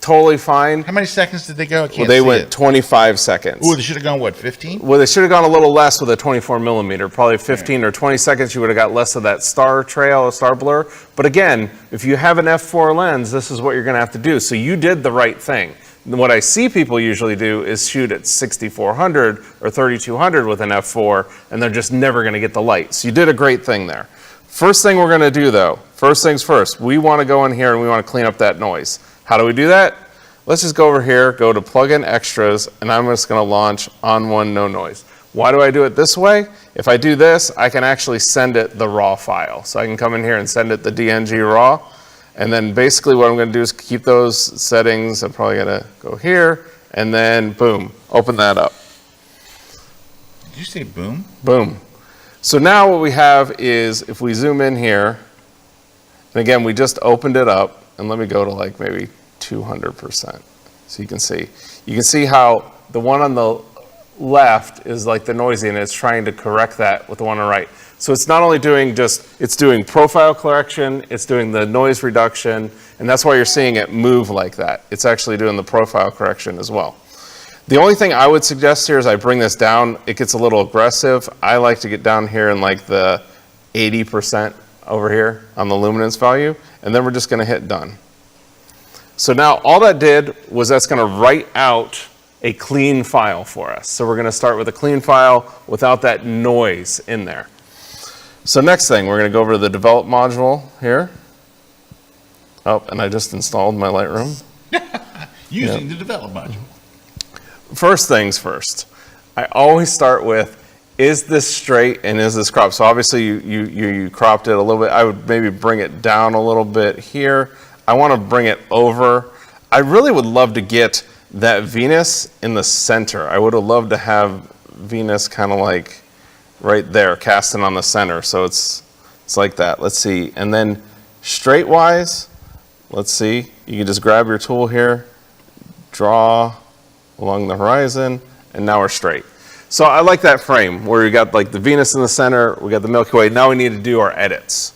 Totally fine. How many seconds did they go? I can't Well, they see went it. 25 seconds. Ooh, they should have gone, what, 15? Well, they should have gone a little less with a 24 millimeter, probably 15 or 20 seconds. You would have got less of that star trail, or star blur. But again, if you have an f4 lens, this is what you're going to have to do. So you did the right thing. What I see people usually do is shoot at 6400 or 3200 with an f4, and they're just never going to get the light. So you did a great thing there. First thing we're going to do though, first things first, we want to go in here and we want to clean up that noise. How do we do that? Let's just go over here, go to plugin extras, and I'm just going to launch on one no noise. Why do I do it this way? If I do this, I can actually send it the raw file. So I can come in here and send it the DNG raw. And then basically what I'm going to do is keep those settings. I'm probably going to go here, and then boom, open that up. Did you say boom? Boom. So now what we have is, if we zoom in here, and again, we just opened it up, and let me go to like maybe 200%. So you can see how the one on the left is like the noisy, and it's trying to correct that with the one on the right. So it's not only doing it's doing profile correction, it's doing the noise reduction, and that's why you're seeing it move like that. It's actually doing the profile correction as well. The only thing I would suggest here is I bring this down, it gets a little aggressive. I like to get down here in like the 80% over here on the luminance value, and then we're just gonna hit done. So now all that did was that's gonna write out a clean file for us. So we're going to start with a clean file without that noise in there. So next thing, we're going to go over to the develop module here. Oh, and I just installed my Lightroom. Using the develop module. First things first, I always start with, is this straight and is this cropped? So obviously you cropped it a little bit. I would maybe bring it down a little bit here. I want to bring it over. I really would love to get that Venus in the center. I would have loved to have Venus kind of like right there, casting on the center. So it's like that. Let's see. And then straight wise, let's see. You can just grab your tool here, draw along the horizon, and now we're straight. So I like that frame where we got like the Venus in the center, we got the Milky Way. Now we need to do our edits.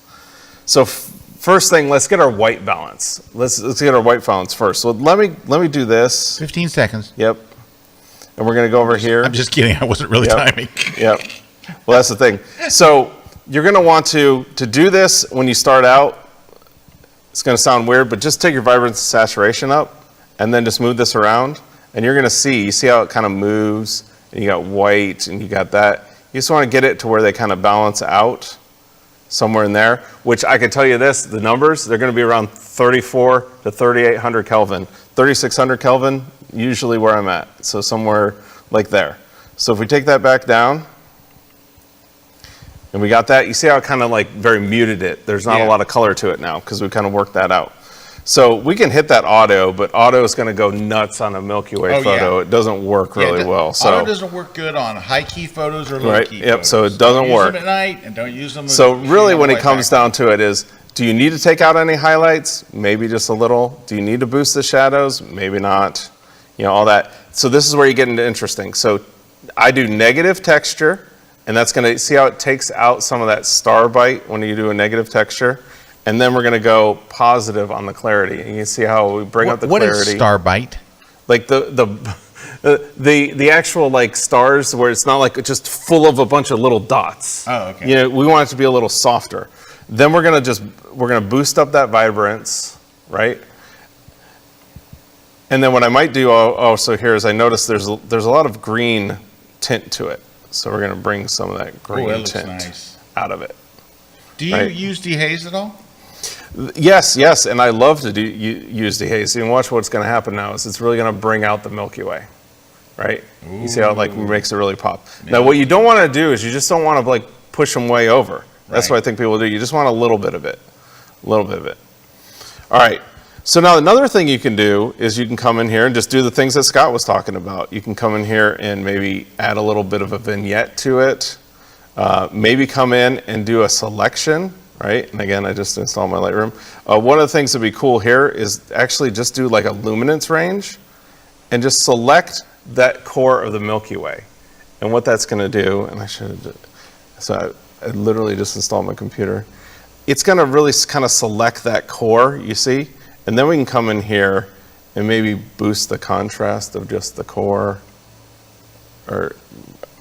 So first thing, let's get our white balance. Let's get our white balance first. So let me do this. 15 seconds. Yep. And we're gonna go over here. I'm just kidding. I wasn't really timing. Yep. Well, that's the thing. So you're gonna want to do this when you start out. It's gonna sound weird, but just take your vibrance and saturation up and then just move this around. And you're gonna see how it kind of moves, and you got white, and you got that. You just wanna get it to where they kind of balance out somewhere in there, which I can tell you this, the numbers, they're gonna be around 34 to 3,800 Kelvin. 3,600 Kelvin, usually where I'm at. So somewhere like there. So if we take that back down, and we got that, you see how it kind of like very muted it. There's not a lot of color to it now, because we kind of worked that out. So we can hit that auto, but auto is going to go nuts on a Milky Way photo. It doesn't work really well. So auto doesn't work good on high key photos or low right, key yep. photos. So it doesn't work. Use them at night and don't use them. So really, when it comes down to it, is do you need to take out any highlights? Maybe just a little. Do you need to boost the shadows? Maybe not. You know, all that. So this is where you get into interesting. So I do negative texture, and that's going to see how it takes out some of that star bite when you do a negative texture. And then we're going to go positive on the clarity. And you can see how we bring up the clarity. What is star bite? Like the actual like stars where it's not like just full of a bunch of little dots. Oh, okay. You know, we want it to be a little softer. Then we're going to boost up that vibrance, right? And then what I might do also here is I notice there's a lot of green tint to it. So we're going to bring some of that green tint out of it. Do you use dehaze at all? Yes, and I love to use dehaze. You can watch what's going to happen now is it's really going to bring out the Milky Way, right? Ooh. You see how it like makes it really pop. Yeah. Now what you don't want to do is you just don't want to like push them way over. That's what I think people do. You just want a little bit of it, All right. So now another thing you can do is you can come in here and just do the things that Scott was talking about. You can come in here and maybe add a little bit of a vignette to it. Maybe come in and do a selection, right? And again, I just installed my Lightroom. One of the things that'd be cool here is actually just do like a luminance range and just select that core of the Milky Way. And what that's gonna do, and I should have, so I literally just installed my computer. It's gonna really kind of select that core, you see? And then we can come in here and maybe boost the contrast of just the core or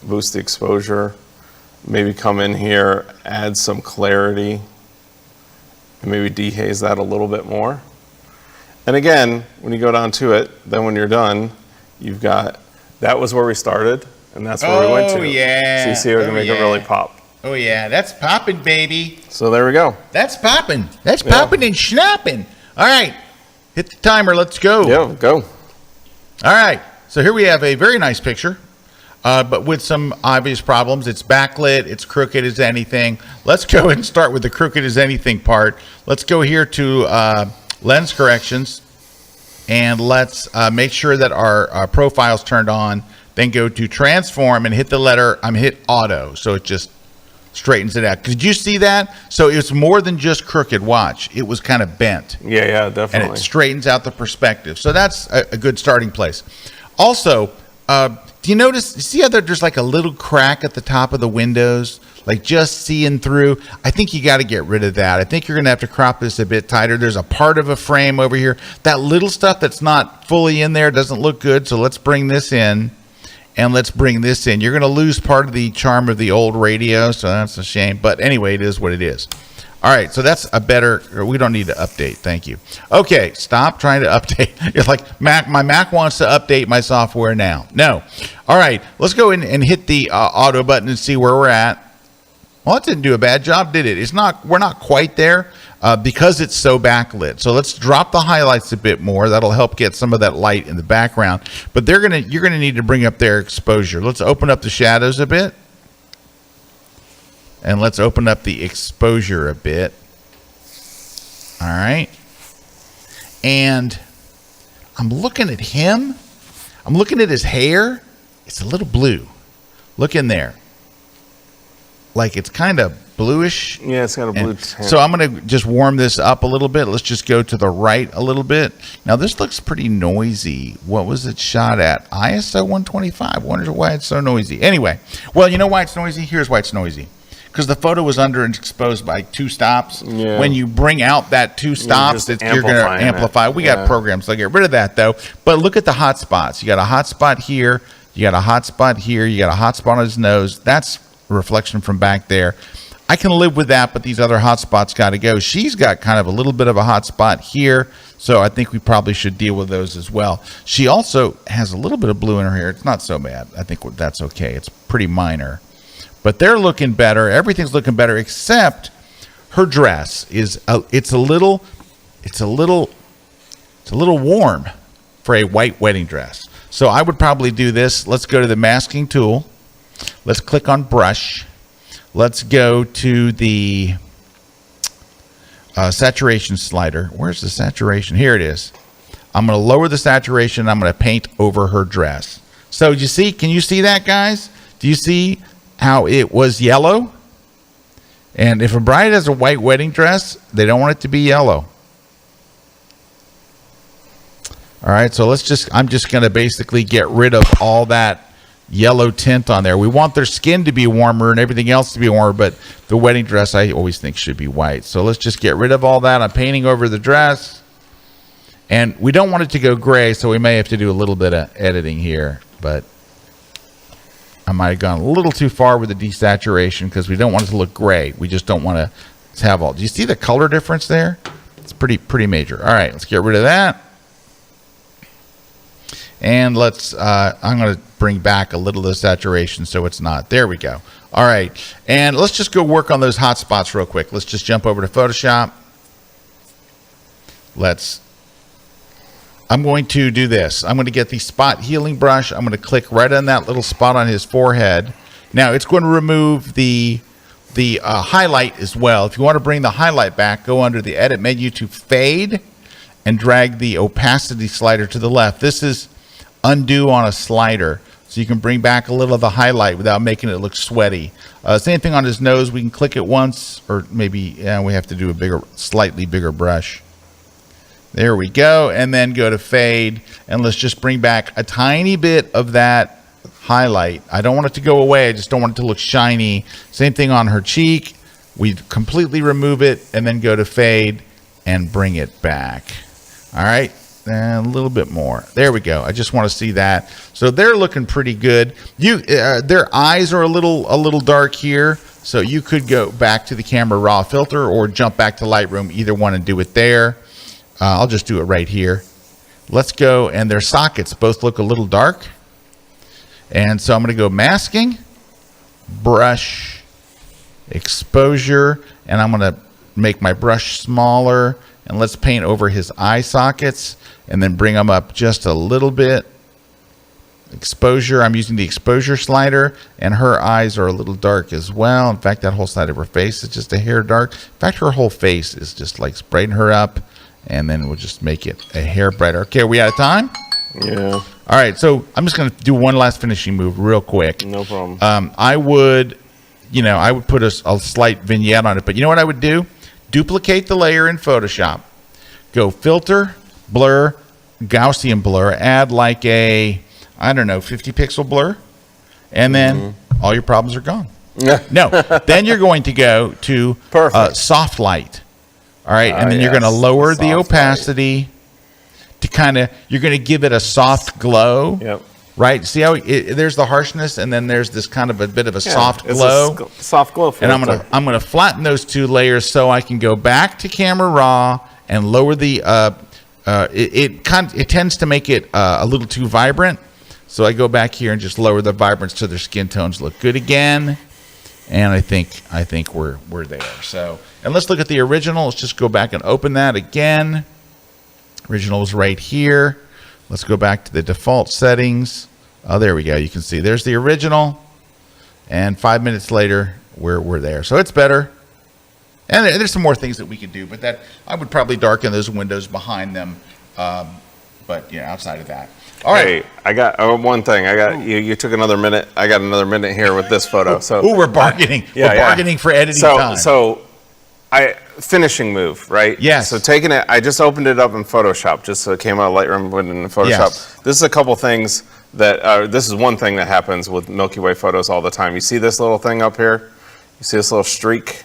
boost the exposure. Maybe come in here, add some clarity, and maybe dehaze that a little bit more. And again, when you go down to it, then when you're done, you've got, that was where we started, and that's where we went to. Oh, yeah. So you see how we can make it really pop. Oh, yeah. That's popping, baby. So there we go. That's popping. That's popping and schnapping. All right. Hit the timer. Let's go. Yeah, go. All right. So here we have a very nice picture. But with some obvious problems. It's backlit, it's crooked as anything. Let's go and start with the crooked as anything part. Let's go here to lens corrections, and let's make sure that our profile's turned on. Then go to transform and hit the letter, hit auto, so it just straightens it out. Did you see that? So it's more than just crooked, watch. It was kind of bent. Yeah, definitely. And it straightens out the perspective. So that's a good starting place. Also, do you notice, see how there's like a little crack at the top of the windows, like just seeing through? I think you got to get rid of that. I think you're going to have to crop this a bit tighter. There's a part of a frame over here. That little stuff that's not fully in there doesn't look good. So let's bring this in, and let's bring this in. You're going to lose part of the charm of the old radio, so that's a shame. But anyway, it is what it is. All right, so that's a better. We don't need to update. Thank you. Okay, stop trying to update. You're like, Mac. My Mac wants to update my software now. No. All right, let's go in and hit the auto button and see where we're at. Well, it didn't do a bad job, did it? It's not. We're not quite there because it's so backlit. So let's drop the highlights a bit more. That'll help get some of that light in the background. But you're gonna need to bring up their exposure. Let's open up the shadows a bit. And let's open up the exposure a bit. All right. And I'm looking at him. I'm looking at his hair. It's a little blue. Look in there. Like it's kind of bluish. Yeah, it's got a blue tint. So I'm going to just warm this up a little bit. Let's just go to the right a little bit. Now this looks pretty noisy. What was it shot at? ISO 125. Wonder why it's so noisy. Anyway, well, you know why it's noisy? Here's why it's noisy. Because the photo was under and exposed by 2 stops. Yeah. When you bring out that 2 stops, you're going to amplify. We got programs to get rid of that, though. But look at the hot spots. You got a hot spot here. You got a hot spot here. You got a hot spot on his nose. That's a reflection from back there. I can live with that, but these other hot spots got to go. She's got kind of a little bit of a hot spot here, so I think we probably should deal with those as well. She also has a little bit of blue in her hair. It's not so bad. I think that's okay. It's pretty minor. But they're looking better. Everything's looking better, except her dress is. It's a little warm for a white wedding dress. So I would probably do this. Let's go to the masking tool. Let's click on brush. Let's go to the saturation slider. Where's the saturation? Here it is. I'm going to lower the saturation. I'm going to paint over her dress. So you see? Can you see that, guys? Do you see how it was yellow? And if a bride has a white wedding dress, they don't want it to be yellow. All right, so I'm just going to basically get rid of all that yellow tint on there. We want their skin to be warmer and everything else to be warmer, but the wedding dress I always think should be white. So let's just get rid of all that. I'm painting over the dress. And we don't want it to go gray, so we may have to do a little bit of editing here, but I might have gone a little too far with the desaturation because we don't want it to look gray. We just don't want to have all. Do you see the color difference there? It's pretty major. All right, let's get rid of that. And I'm going to bring back a little of the saturation so it's not. There we go. All right, and let's just go work on those hot spots real quick. Let's just jump over to Photoshop. I'm going to do this. I'm going to get the spot healing brush. I'm going to click right on that little spot on his forehead. Now it's going to remove the highlight as well. If you want to bring the highlight back, go under the edit menu to fade and drag the opacity slider to the left. This is undo on a slider, so you can bring back a little of the highlight without making it look sweaty. Same thing on his nose. We can click it once, or maybe we have to do a slightly bigger brush. There we go, and then go to fade, and let's just bring back a tiny bit of that highlight. I don't want it to go away. I just don't want it to look shiny. Same thing on her cheek. We completely remove it, and then go to fade and bring it back. All right, and a little bit more. There we go. I just want to see that. So they're looking pretty good. Their eyes are a little dark here, so you could go back to the camera raw filter or jump back to Lightroom, either one, and do it there. I'll just do it right here. Let's go, and their sockets both look a little dark. And so I'm going to go masking, brush, exposure, and I'm going to make my brush smaller, and let's paint over his eye sockets and then bring them up just a little bit. Exposure, I'm using the exposure slider, and her eyes are a little dark as well. In fact, that whole side of her face is just a hair dark. In fact, her whole face is just like brighten her up, and then we'll just make it a hair brighter. Okay, are we out of time? Yeah. All right, so I'm just going to do one last finishing move real quick. No problem. I would put a slight vignette on it, but you know what I would do? Duplicate the layer in Photoshop. Go filter, blur, Gaussian blur, add like a, 50 pixel blur, and then all your problems are gone. No, then you're going to go to soft light. All right, and then you're going to lower the opacity to you're going to give it a soft glow. Yep. right? See how there's the harshness, and then there's this kind of a bit of a soft it's glow. a soft glow And filter. I'm gonna flatten those two layers so I can go back to camera raw and lower the. It tends to make it a little too vibrant, so I go back here and just lower the vibrance so their skin tones look good again. And I think we're there. So, and let's look at the original. Let's just go back and open that again. Original is right here. Let's go back to the default settings. Oh, there we go. You can see there's the original. And 5 minutes later, we're there. So it's better. And there's some more things that we could do, but that I would probably darken those windows behind them. But outside of that. All right. Hey, I got one thing. You took another minute. I got another minute here with this photo. So we're bargaining. Yeah, we're bargaining for editing time. So finishing move, right? Yes. So taking it, I just opened it up in Photoshop, just so it came out of Lightroom, put it in Photoshop. Yes. This is a couple things this is one thing that happens with Milky Way photos all the time. You see this little thing up here? You see this little streak?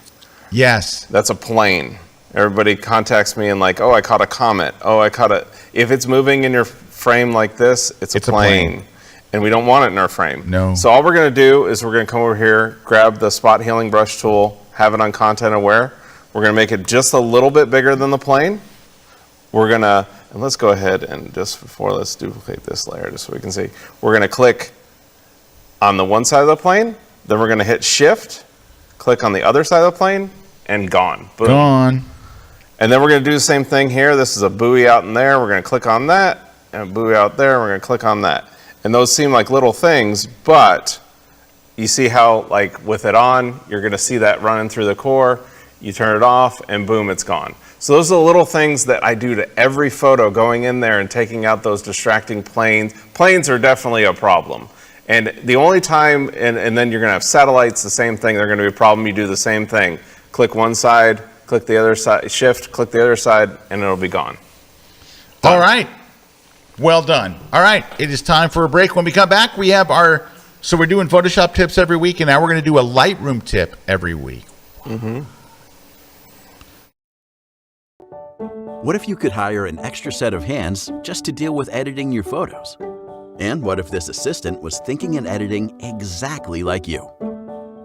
Yes. That's a plane. Everybody contacts me and like, oh, I caught a comet. Oh, I caught if it's moving in your frame like this, it's a plane. And we don't want it in our frame. No. So all we're gonna do is we're gonna come over here, grab the spot healing brush tool, have it on content aware. We're gonna make it just a little bit bigger than the plane. And let's go ahead and let's duplicate this layer just so we can see. We're gonna click on the one side of the plane, then we're gonna hit shift, click on the other side of the plane, and gone. Boom. Gone. And then we're gonna do the same thing here. This is a buoy out in there. We're gonna click on that, and a buoy out there, we're gonna click on that. And those seem like little things, but you see how, like, with it on, you're gonna see that running through the core. You turn it off, and boom, it's gone. So those are the little things that I do to every photo, going in there and taking out those distracting planes. Planes are definitely a problem. And the only time, and then you're gonna have satellites, the same thing, they're gonna be a problem. You do the same thing. Click one side, click the other side, shift, click the other side, and it'll be gone. All right. Well done. All right. It is time for a break. When we come back, we have so we're doing Photoshop tips every week, and now we're going to do a Lightroom tip every week. Mm-hmm. What if you could hire an extra set of hands just to deal with editing your photos? And what if this assistant was thinking and editing exactly like you?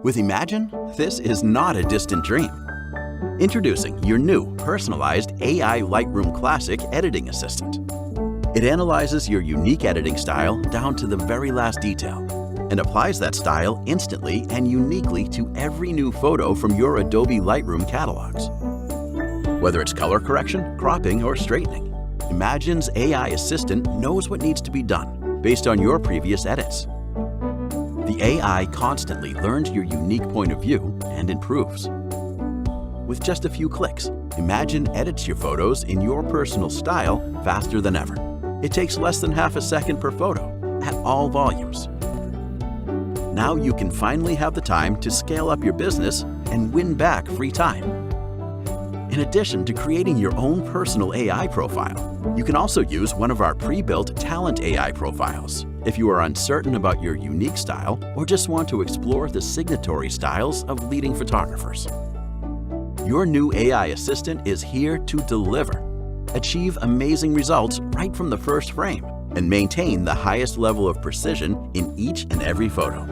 With Imagine, this is not a distant dream. Introducing your new personalized AI Lightroom Classic editing assistant. It analyzes your unique editing style down to the very last detail and applies that style instantly and uniquely to every new photo from your Adobe Lightroom catalogs. Whether it's color correction, cropping, or straightening, Imagine's AI assistant knows what needs to be done based on your previous edits. The AI constantly learns your unique point of view and improves. With just a few clicks, Imagine edits your photos in your personal style faster than ever. It takes less than half a second per photo at all volumes. Now you can finally have the time to scale up your business and win back free time. In addition to creating your own personal AI profile, you can also use one of our pre-built talent AI profiles if you are uncertain about your unique style or just want to explore the signatory styles of leading photographers. Your new AI assistant is here to deliver. Achieve amazing results right from the first frame and maintain the highest level of precision in each and every photo.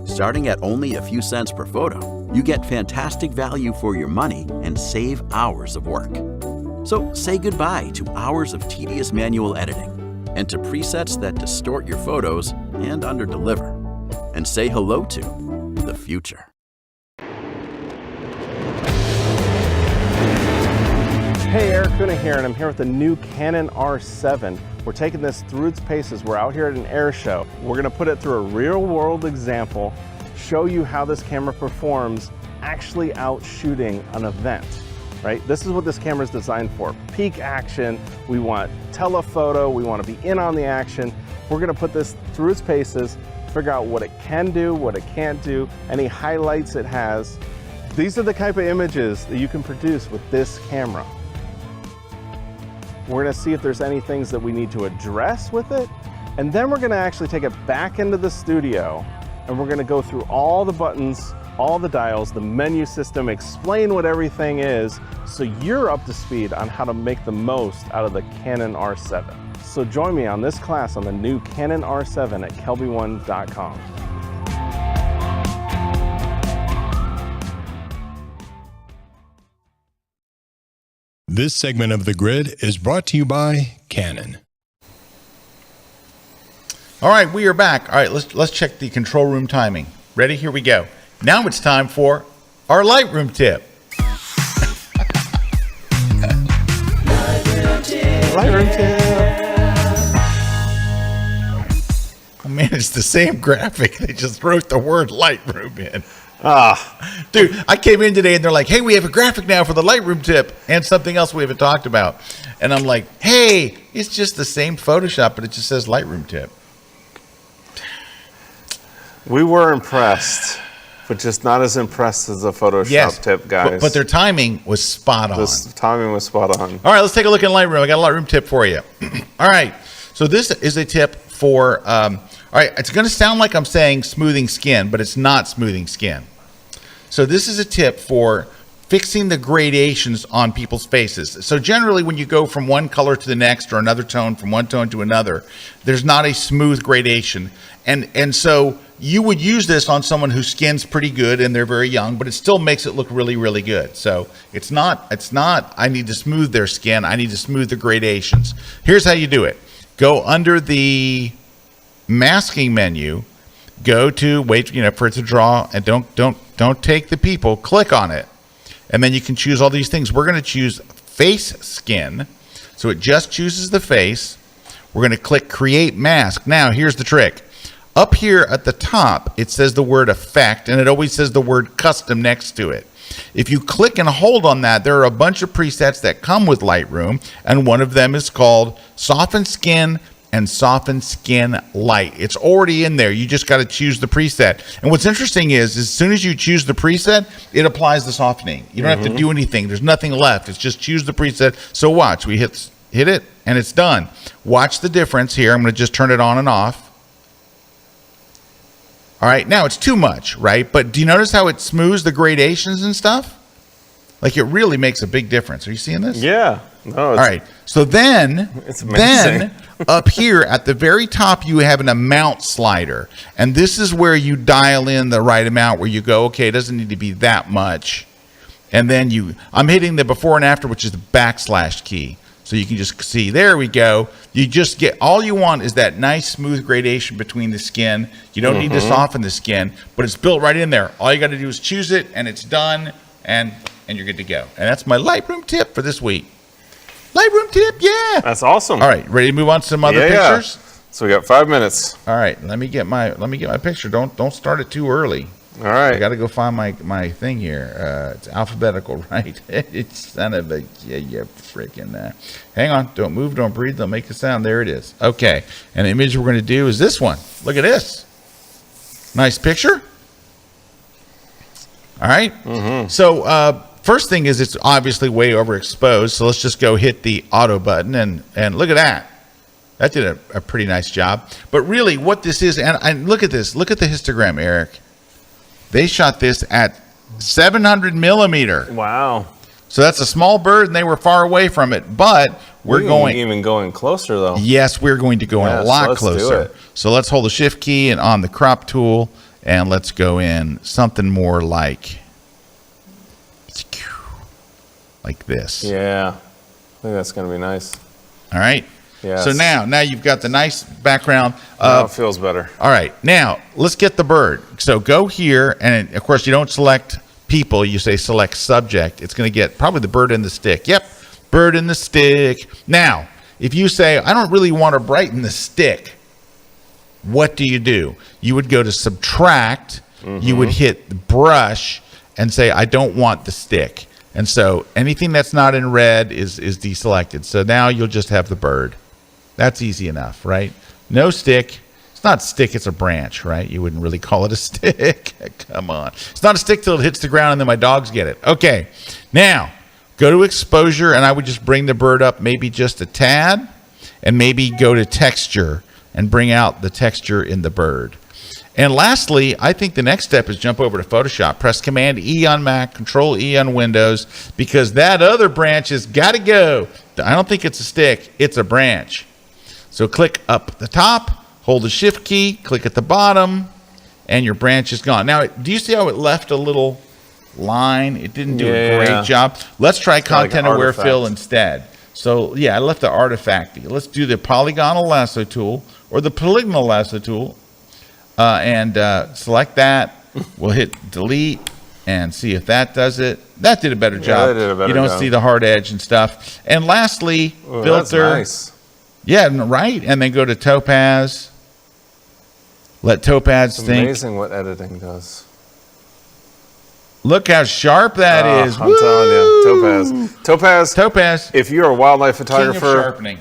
Starting at only a few cents per photo, you get fantastic value for your money and save hours of work. So say goodbye to hours of tedious manual editing and to presets that distort your photos and underdeliver. And say hello to the future. Hey, Erik, Kuna here, and I'm here with the new Canon R7. We're taking this through its paces. We're out here at an air show. We're gonna put it through a real-world example, show you how this camera performs actually out shooting an event, right? This is what this camera is designed for. Peak action, we want telephoto, we want to be in on the action. We're gonna put this through its paces, figure out what it can do, what it can't do, any highlights it has. These are the type of images that you can produce with this camera. We're gonna see if there's any things that we need to address with it, and then we're gonna actually take it back into the studio and we're gonna go through all the buttons, all the dials, the menu system, explain what everything is so you're up to speed on how to make the most out of the Canon R7. So join me on this class on the new Canon R7 at kelby1.com. This segment of The Grid is brought to you by Canon. All right, we are back. All right, let's check the control room timing. Ready? Here we go. Now it's time for our Lightroom tip. Lightroom tip. Oh man, it's the same graphic. They just wrote the word Lightroom in. Dude, I came in today and they're like, hey, we have a graphic now for the Lightroom tip and something else we haven't talked about. And I'm like, hey, it's just the same Photoshop, but it just says Lightroom tip. We were impressed, but just not as impressed as the Photoshop tip, guys. But their timing was spot on. This timing was spot on. All right, let's take a look in Lightroom. I got a Lightroom tip for you. All right, so this is a tip for, all right, it's going to sound like I'm saying smoothing skin, but it's not smoothing skin. So this is a tip for fixing the gradations on people's faces. So generally when you go from one color to the next or another tone from one tone to another, there's not a smooth gradation. And so you would use this on someone whose skin's pretty good and they're very young, but it still makes it look really, really good. So it's not, I need to smooth their skin. I need to smooth the gradations. Here's how you do it. Go under the masking menu, go to wait, for it to draw, and don't take the people, click on it. And then you can choose all these things. We're going to choose face skin. So it just chooses the face. We're going to click create mask. Now here's the trick. Up here at the top, it says the word effect, and it always says the word custom next to it. If you click and hold on that, there are a bunch of presets that come with Lightroom, and one of them is called Soften Skin and Soften Skin Light. It's already in there. You just got to choose the preset. And what's interesting is as soon as you choose the preset, it applies the softening. You don't have to do anything. There's nothing left. It's just choose the preset. So watch. We hit it, and it's done. Watch the difference here. I'm going to just turn it on and off. All right, now it's too much, right? But do you notice how it smooths the gradations and stuff? Like it really makes a big difference. Are you seeing this? Yeah. No, all right. So then up here at the very top, you have an amount slider. And this is where you dial in the right amount where you go, okay, it doesn't need to be that much. And then I'm hitting the before and after, which is the backslash key. So you can just see, there we go. You just get, all you want is that nice smooth gradation between the skin. You don't need to soften the skin, but it's built right in there. All you got to do is choose it and it's done and you're good to go. And that's my Lightroom tip for this week. Lightroom tip, yeah. That's awesome. All right, ready to move on to some other pictures? So we got 5 minutes. All right, let me get my picture. Don't start it too early. All right. I got to go find my thing here. It's alphabetical, right? It's son of a you freaking. Hang on, don't move, don't breathe, don't make a sound. There it is. Okay, and the image we're going to do is this one. Look at this. Nice picture. All right. So first thing is it's obviously way overexposed. So let's just go hit the auto button and look at that. That did a pretty nice job. But really, what this is, and look at this. Look at the histogram, Eric. They shot this at 700 millimeter. Wow. So that's a small bird, and they were far away from it. But we're going closer, though. Yes, we're going to go in a lot closer. So let's hold the shift key and on the crop tool, and let's go in something more like this. Yeah. I think that's going to be nice. All right. Yes. So now you've got the nice background. Now it feels better. All right. Now let's get the bird. So go here, and of course you don't select people. You say select subject. It's going to get probably the bird in the stick. Yep. Bird in the stick. Now, if you say, I don't really want to brighten the stick, what do? You would go to subtract. You would hit brush and say, I don't want the stick. And so anything that's not in red is deselected. So now you'll just have the bird. That's easy enough, right? No stick. It's not stick, it's a branch, right? You wouldn't really call it a stick. Come on. It's not a stick till it hits the ground and then my dogs get it. Okay. Now, go to exposure, and I would just bring the bird up maybe just a tad, and maybe go to texture and bring out the texture in the bird. And lastly, I think the next step is jump over to Photoshop. Press Command-E on Mac, Control-E on Windows, because that other branch has got to go. I don't think it's a stick, it's a branch. So click up at the top, hold the shift key, click at the bottom, and your branch is gone. Now, do you see how it left a little line? It didn't do a great job. Let's try content aware fill instead. So yeah, I left the artifact. Let's do the polygonal lasso tool or the polygonal lasso tool, and select that. We'll hit delete and see if that does it. That did a better job. That did a better you don't job. see the hard edge and stuff. And lastly, filter. That's nice. Yeah, right. And then go to Topaz. Let Topaz It's think. amazing what editing does. Look how sharp that is. I'm telling you, Topaz. Topaz. If you're a wildlife King of photographer, sharpening.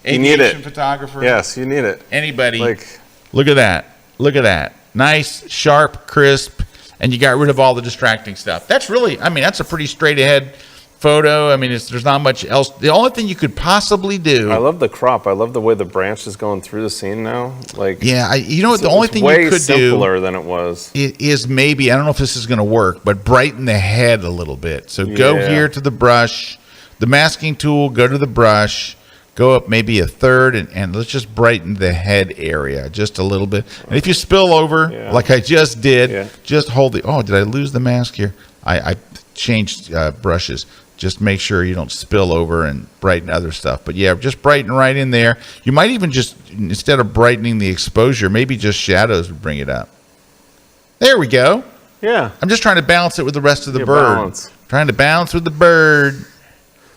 you need Aviation it. photographer. Yes, you need it. Anybody. Like, Look at that. Look at that. Nice, sharp, crisp, and you got rid of all the distracting stuff. That's really, I mean, that's a pretty straight ahead photo. I mean, there's not much else. The only thing you could possibly do. I love the crop. I love the way the branch is going through the scene now. Like, Yeah, you know what? The only thing way you could simpler do than it was. is maybe, I don't know if this is going to work, but brighten the head a little bit. So go Yeah. here to the brush, the masking tool, go to the brush, go up maybe a third, and let's just brighten the head area just a little bit. And if you spill over, like I just did, just hold the, oh, did I lose the mask here? I changed brushes. Just make sure you don't spill over and brighten other stuff. But yeah, just brighten right in there. You might even just, instead of brightening the exposure, maybe just shadows would bring it up. There we go. Yeah. I'm just trying to balance it with the rest of the bird. Balance. Trying to balance with the bird.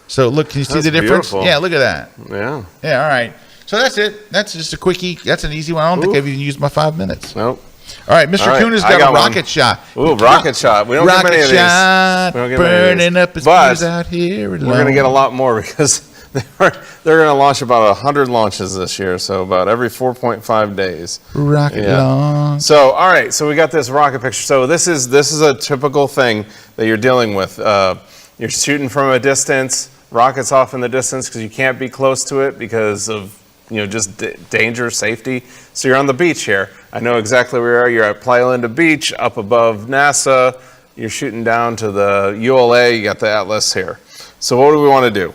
So look, can you see That's the difference? beautiful. Yeah, look at that. Yeah. Yeah, all right. So that's it. That's just a quickie. That's an easy one. I don't think I've even used my 5 minutes. Nope. All right, Mr. All right, Kuna's I got got a one. rocket shot. Ooh, rocket shot. We don't get Rocket many of shot, these. We don't get many of burning these. up his But fuse out here. we're going to get a lot more because they're going to launch about 100 launches this year, so about every 4.5 days. Rocket launch. So, all right, so we got this rocket picture. So this is a typical thing that you're dealing with. You're shooting from a distance, rockets off in the distance because you can't be close to it because of just danger, safety. So you're on the beach here. I know exactly where you are. You're at Playa Linda Beach, up above NASA. You're shooting down to the ULA. You got the Atlas here. So what do we want to do?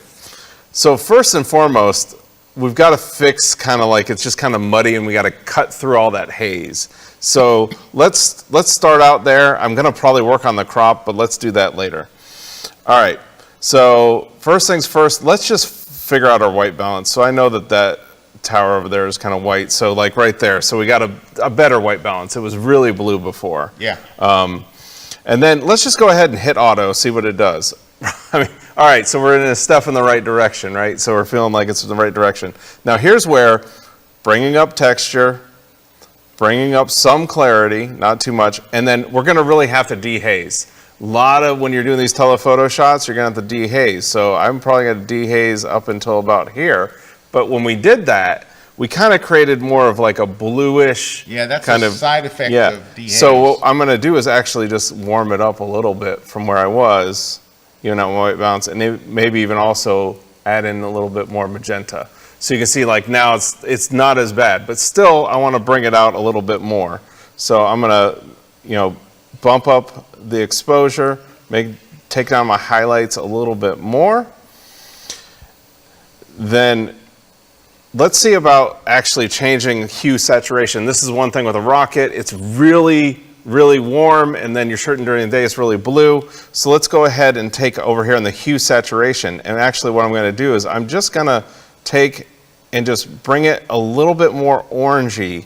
So first and foremost, we've got to fix kind of like it's just kind of muddy, and we got to cut through all that haze. So let's start out there. I'm going to probably work on the crop, but let's do that later. All right. So first things first, let's just figure out our white balance. So I know that tower over there is kind of white, so like right there. So we got a better white balance. It was really blue before. Yeah. And then let's just go ahead and hit auto, see what it does. I mean, all right, so we're in a step in the right direction, right? So we're feeling like it's in the right direction. Now here's where bringing up texture, bringing up some clarity, not too much, and then we're gonna really have to dehaze. A lot of, when you're doing these telephoto shots, you're gonna have to dehaze. So I'm probably gonna dehaze up until about here. But when we did that, we kind of created more of like a bluish That's kind a of side effect yeah. of dehaze. So what I'm going to do is actually just warm it up a little bit from where I was, my white balance, and maybe even also add in a little bit more magenta. So you can see like now it's not as bad, but still I want to bring it out a little bit more. So I'm going to bump up the exposure, take down my highlights a little bit more. Then let's see about actually changing hue saturation. This is one thing with a rocket. It's really, really warm, and then you're shooting during the day, it's really blue. So let's go ahead and take over here on the hue saturation. And actually what I'm going to do is I'm just going to take and just bring it a little bit more orangey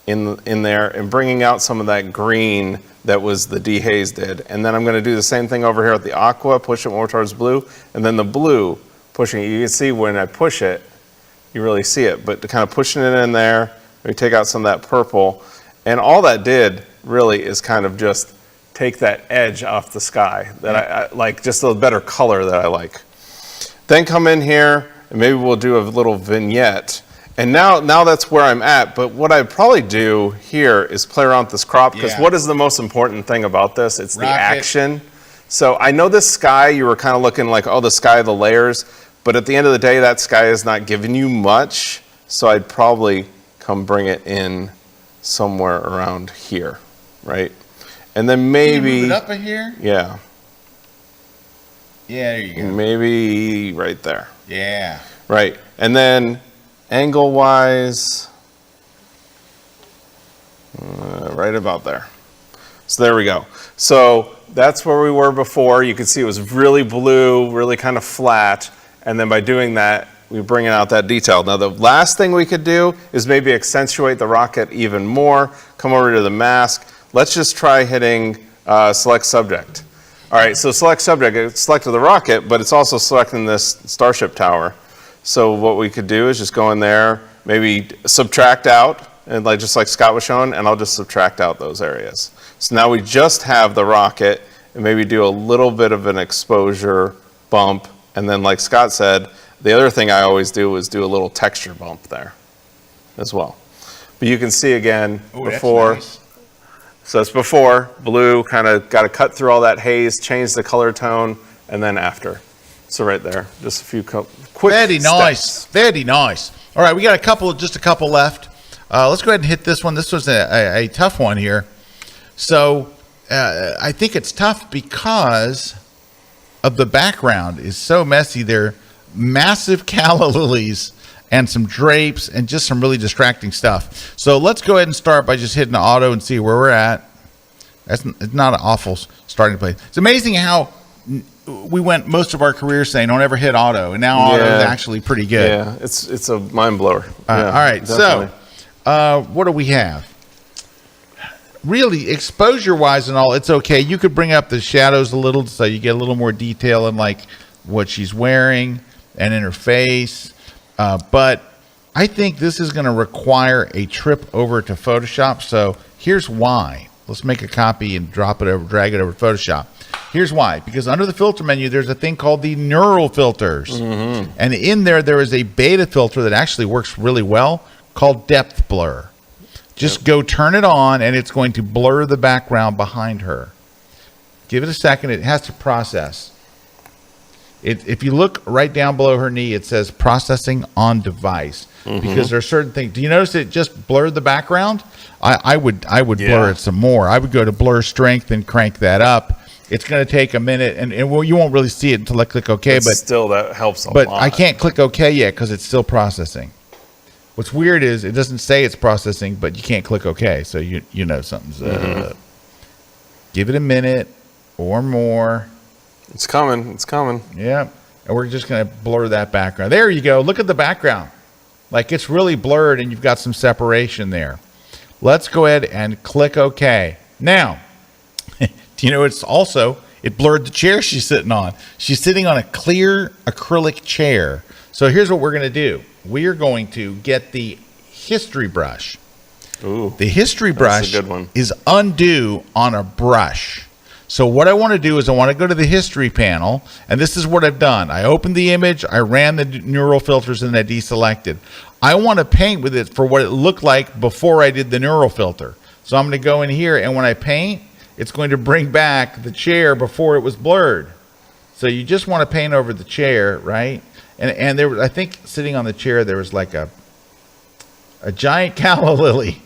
in there and bringing out some of that green that was the dehaze did. And then I'm going to do the same thing over here with the aqua, push it more towards blue, and then the blue pushing it. You can see when I push it, you really see it, but kind of pushing it in there, we take out some of that purple, and all that did really is kind of just take that edge off the sky that I like, just a better color that I like. Then come in here, and maybe we'll do a little vignette. And now that's where I'm at, but what I'd probably do here is play around with this crop, because what is the most important thing about this? It's the action. So I know this sky, you were kind of looking like, oh, the sky, the layers, but at the end of the day, that sky is not giving you much, so I'd probably come bring it in somewhere around here, right? And then maybe... Move it up a here? Yeah. Yeah, there you go. Maybe right there. Yeah. Right. And then angle-wise, right about there. So there we go. So that's where we were before. You can see it was really blue, really kind of flat. And then by doing that, we bring out that detail. Now the last thing we could do is maybe accentuate the rocket even more. Come over to the mask. Let's just try hitting select subject. All right, so select subject, it selected the rocket, but it's also selecting this Starship Tower. So what we could do is just go in there, maybe subtract out, and just like Scott was showing, and I'll just subtract out those areas. So now we just have the rocket, and maybe do a little bit of an exposure bump, and then like Scott said, the other thing I always do is do a little texture bump there as well. But you can see again, before, That's nice. so it's before, blue, kind of got to cut through all that haze, change the color tone, and then after. So right there, just a few quick Very nice. steps. Very nice. All right, we got just a couple left. Let's go ahead and hit this one. This was a tough one here. So I think it's tough because of the background is so messy. They're massive calla lilies and some drapes and just some really distracting stuff. So let's go ahead and start by just hitting auto and see where we're at. It's not an awful starting place. It's amazing how we went most of our careers saying don't ever hit auto, and now auto is actually pretty good. Yeah, it's a mind blower. All right, definitely. so what do we have? Really, exposure-wise and all, it's okay. You could bring up the shadows a little so you get a little more detail in like what she's wearing and in her face. But I think this is going to require a trip over to Photoshop. So here's why. Let's make a copy and drag it over to Photoshop. Here's why. Because under the filter menu, there's a thing called the neural filters. Mm-hmm. And in there is a beta filter that actually works really well called depth blur. Just go turn it on, and it's going to blur the background behind her. Give it a second. It has to process. If you look right down below her knee, it says processing on device. Mm-hmm. Because there are certain things. Do you notice it just blurred the background? I would blur it some more. I would go to blur strength and crank that up. It's going to take a minute, and you won't really see it until I click OK. But still, that helps a lot. But I can't click OK yet because it's still processing. What's weird is it doesn't say it's processing, but you can't click OK, so you know something's up. Give it a minute or more. It's coming. It's coming. Yep. And we're just going to blur that background. There you go. Look at the background. Like it's really blurred, and you've got some separation there. Let's go ahead and click OK. Now, do you know it blurred the chair she's sitting on. She's sitting on a clear acrylic chair. So here's what we're going to do. We are going to get the history brush. Ooh, the history brush a good one. is undo on a brush. So what I want to do is I want to go to the history panel, and this is what I've done. I opened the image, I ran the neural filters, and I deselected. I want to paint with it for what it looked like before I did the neural filter. So I'm going to go in here, and when I paint, it's going to bring back the chair before it was blurred. So you just want to paint over the chair, right? And there was, I think, sitting on the chair, there was like a giant calla lily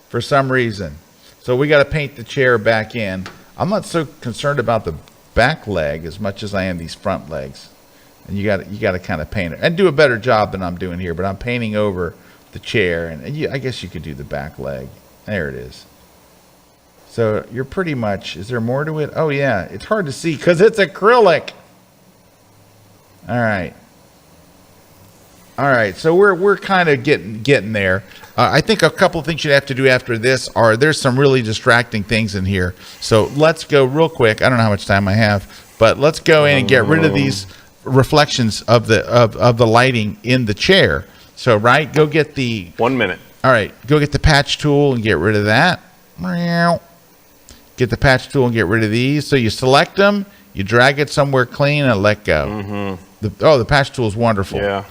for some reason. So we got to paint the chair back in. I'm not so concerned about the back leg as much as I am these front legs. And you got to kind of paint it and do a better job than I'm doing here. But I'm painting over the chair, and I guess you could do the back leg. There it is. So you're pretty much. Is there more to it? Oh yeah, it's hard to see because it's acrylic. All right. So we're kind of getting there. I think a couple of things you'd have to do after this are there's some really distracting things in here. So let's go real quick. I don't know how much time I have, but let's go in and get rid of these reflections of the lighting in the chair. So go get the 1 minute. All right, go get the patch tool and get rid of that. Get the patch tool and get rid of these. So you select them, you drag it somewhere clean, and let go. Mm-hmm. The patch tool is wonderful. Yeah.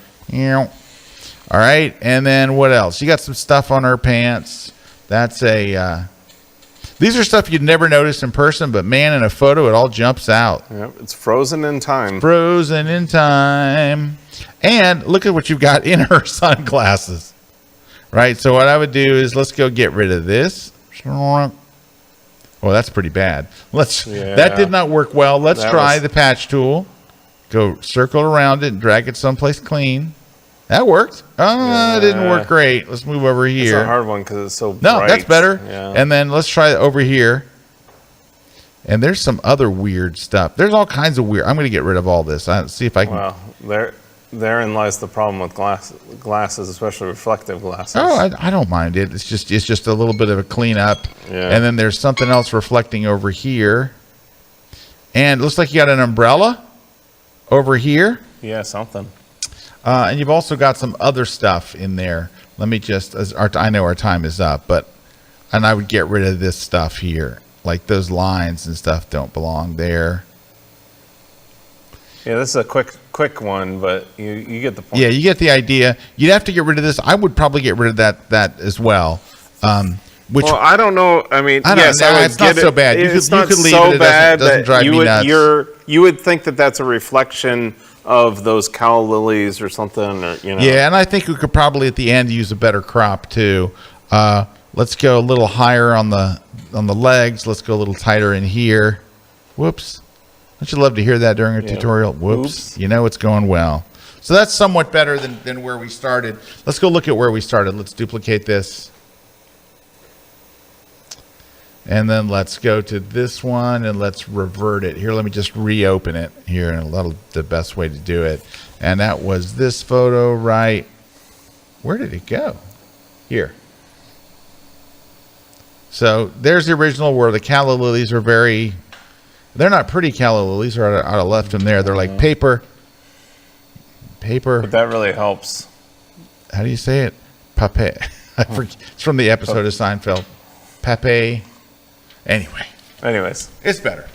All right, and then what else? You got some stuff on her pants. That's these are stuff you'd never notice in person, but man, in a photo, it all jumps out. Yep, it's frozen in time. Frozen in time. And look at what you've got in her sunglasses. Right, so what I would do is let's go get rid of this. Oh, that's pretty bad. That did not work well. Let's try the patch tool. Go circle around it and drag it someplace clean. That worked. It didn't work great. Let's move over It's here. a hard one because it's so No, bright. that's better. Yeah. And then let's try it over here. And there's some other weird stuff. There's all kinds of weird. I'm going to get rid of all this. See if I can. Well, therein lies the problem with glasses, especially reflective glasses. Oh, I don't mind it. It's just a little bit of a cleanup. Yeah. And then there's something else reflecting over here. And it looks like you got an umbrella over here. Yeah, something. And you've also got some other stuff in there. Let me just, I know our time is up, and I would get rid of this stuff here. Like those lines and stuff don't belong there. Yeah, this is a quick one, but you get the point. Yeah, you get the idea. You'd have to get rid of this. I would probably get rid of that as well. Well, I don't know. I mean, I yes, don't know. I would It's not get so it. bad. It's You not could leave so it. It bad doesn't that drive me nuts. you would think that that's a reflection of those cow lilies or something, or Yeah, and I think we could probably at the end use a better crop too. Let's go a little higher on the legs. Let's go a little tighter in here. Whoops. Don't you love to hear that during a tutorial? Whoops. Oops. You know it's going well. So that's somewhat better than where we started. Let's go look at where we started. Let's duplicate this. And then let's go to this one and let's revert it. Here, let me just reopen it here, and that'll the best way to do it. And that was this photo, right? Where did it go? Here. So there's the original where the calla lilies are they're not pretty calla lilies, or I'd have left them there. They're like paper. But that really helps. How do you say it? Pape. I forget. It's from the episode of Seinfeld. Pape. Anyways, it's better.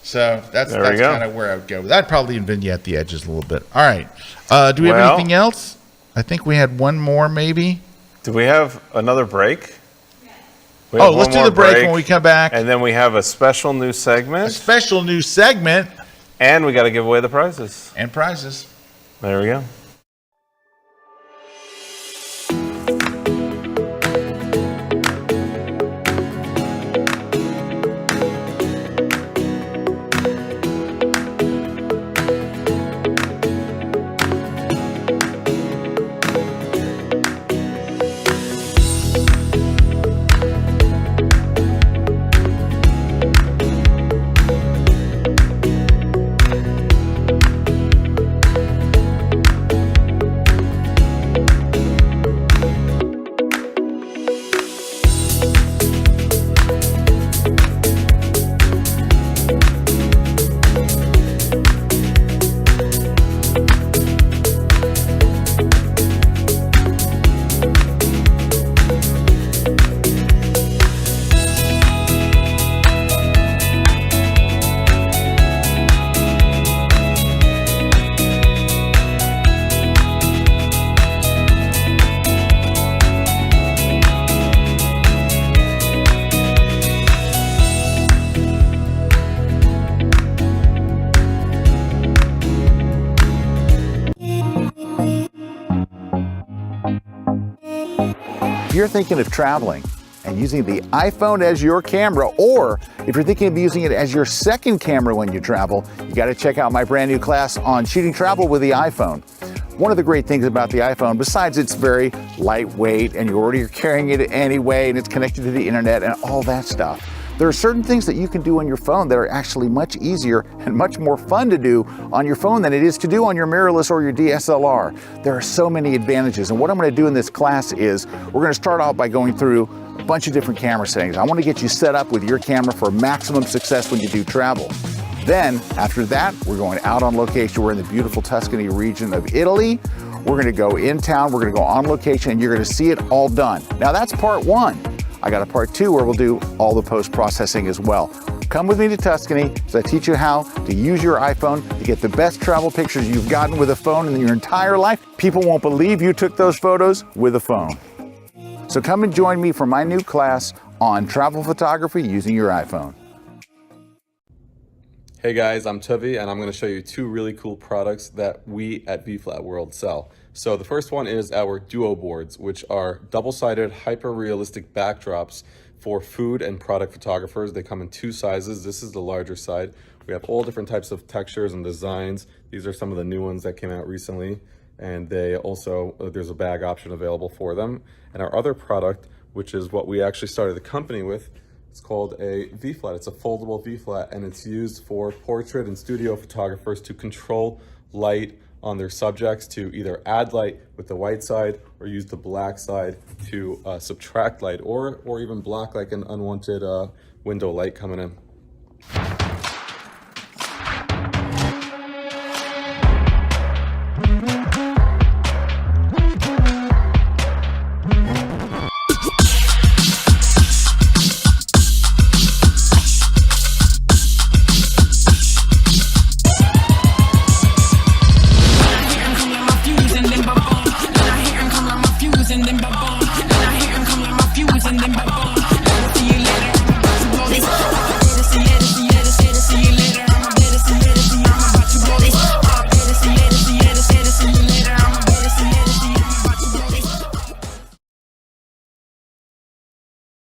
So that's kind of where I would go. I'd probably even vignette the edges a little bit. All right. Do we have anything else? I think we had one more, maybe. Do we have another break? Let's do the break when we come back. And then we have a special new segment. And we got to give away the prizes. And prizes. There we go. If you're thinking of traveling and using the iPhone as your camera, or if you're thinking of using it as your second camera when you travel, you got to check out my brand new class on shooting travel with the iPhone. One of the great things about the iPhone, besides it's very lightweight and you already are carrying it anyway and it's connected to the internet and all that stuff, there are certain things that you can do on your phone that are actually much easier and much more fun to do on your phone than it is to do on your mirrorless or your DSLR. There are so many advantages, and what I'm going to do in this class is we're going to start out by going through a bunch of different camera settings. I want to get you set up with your camera for maximum success when you do travel. Then, after that, we're going out on location. We're in the beautiful Tuscany region of Italy. We're going to go in town, we're going to go on location, and you're going to see it all done. Now, that's part one. I got a part two where we'll do all the post-processing as well. Come with me to Tuscany as I teach you how to use your iPhone to get the best travel pictures you've gotten with a phone in your entire life. People won't believe you took those photos with a phone. So come and join me for my new class on travel photography using your iPhone. Hey guys, I'm Tuvi, and I'm going to show you two really cool products that we at VFlat World sell. So the first one is our Duo boards, which are double-sided, hyper-realistic backdrops for food and product photographers. They come in two sizes. This is the larger side. We have all different types of textures and designs. These are some of the new ones that came out recently. and they also, there's a bag option available for them. And our other product, which is what we actually started the company with, it's called a V-flat. It's a foldable V-flat, and it's used for portrait and studio photographers to control light on their subjects, to either add light with the white side or use the black side to subtract light, or even block like an unwanted window light coming in.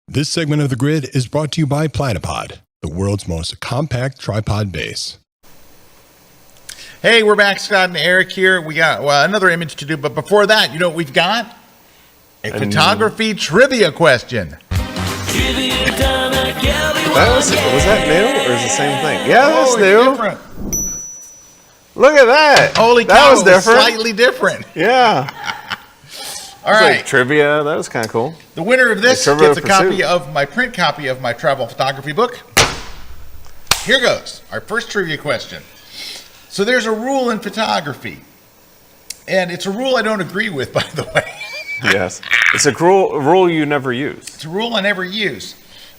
This segment of The Grid is brought to you by Platypod, the world's most compact tripod base. Hey, we're back, Scott and Eric here. We got another image to do, but before that, you know what we've got? A photography trivia question. Was that new or is it the same thing? Yeah, that's new. Different. Look at that. Holy cow, that was it different. Slightly different. Yeah. All It's right. like trivia. That was kind of cool. The winner of this Like Trivial gets a copy Pursuit. of my print copy of my travel photography book. Here goes. Our first trivia question. So there's a rule in photography, and it's a rule I don't agree with, by the way. Yes. It's a rule you never use. It's a rule I never use.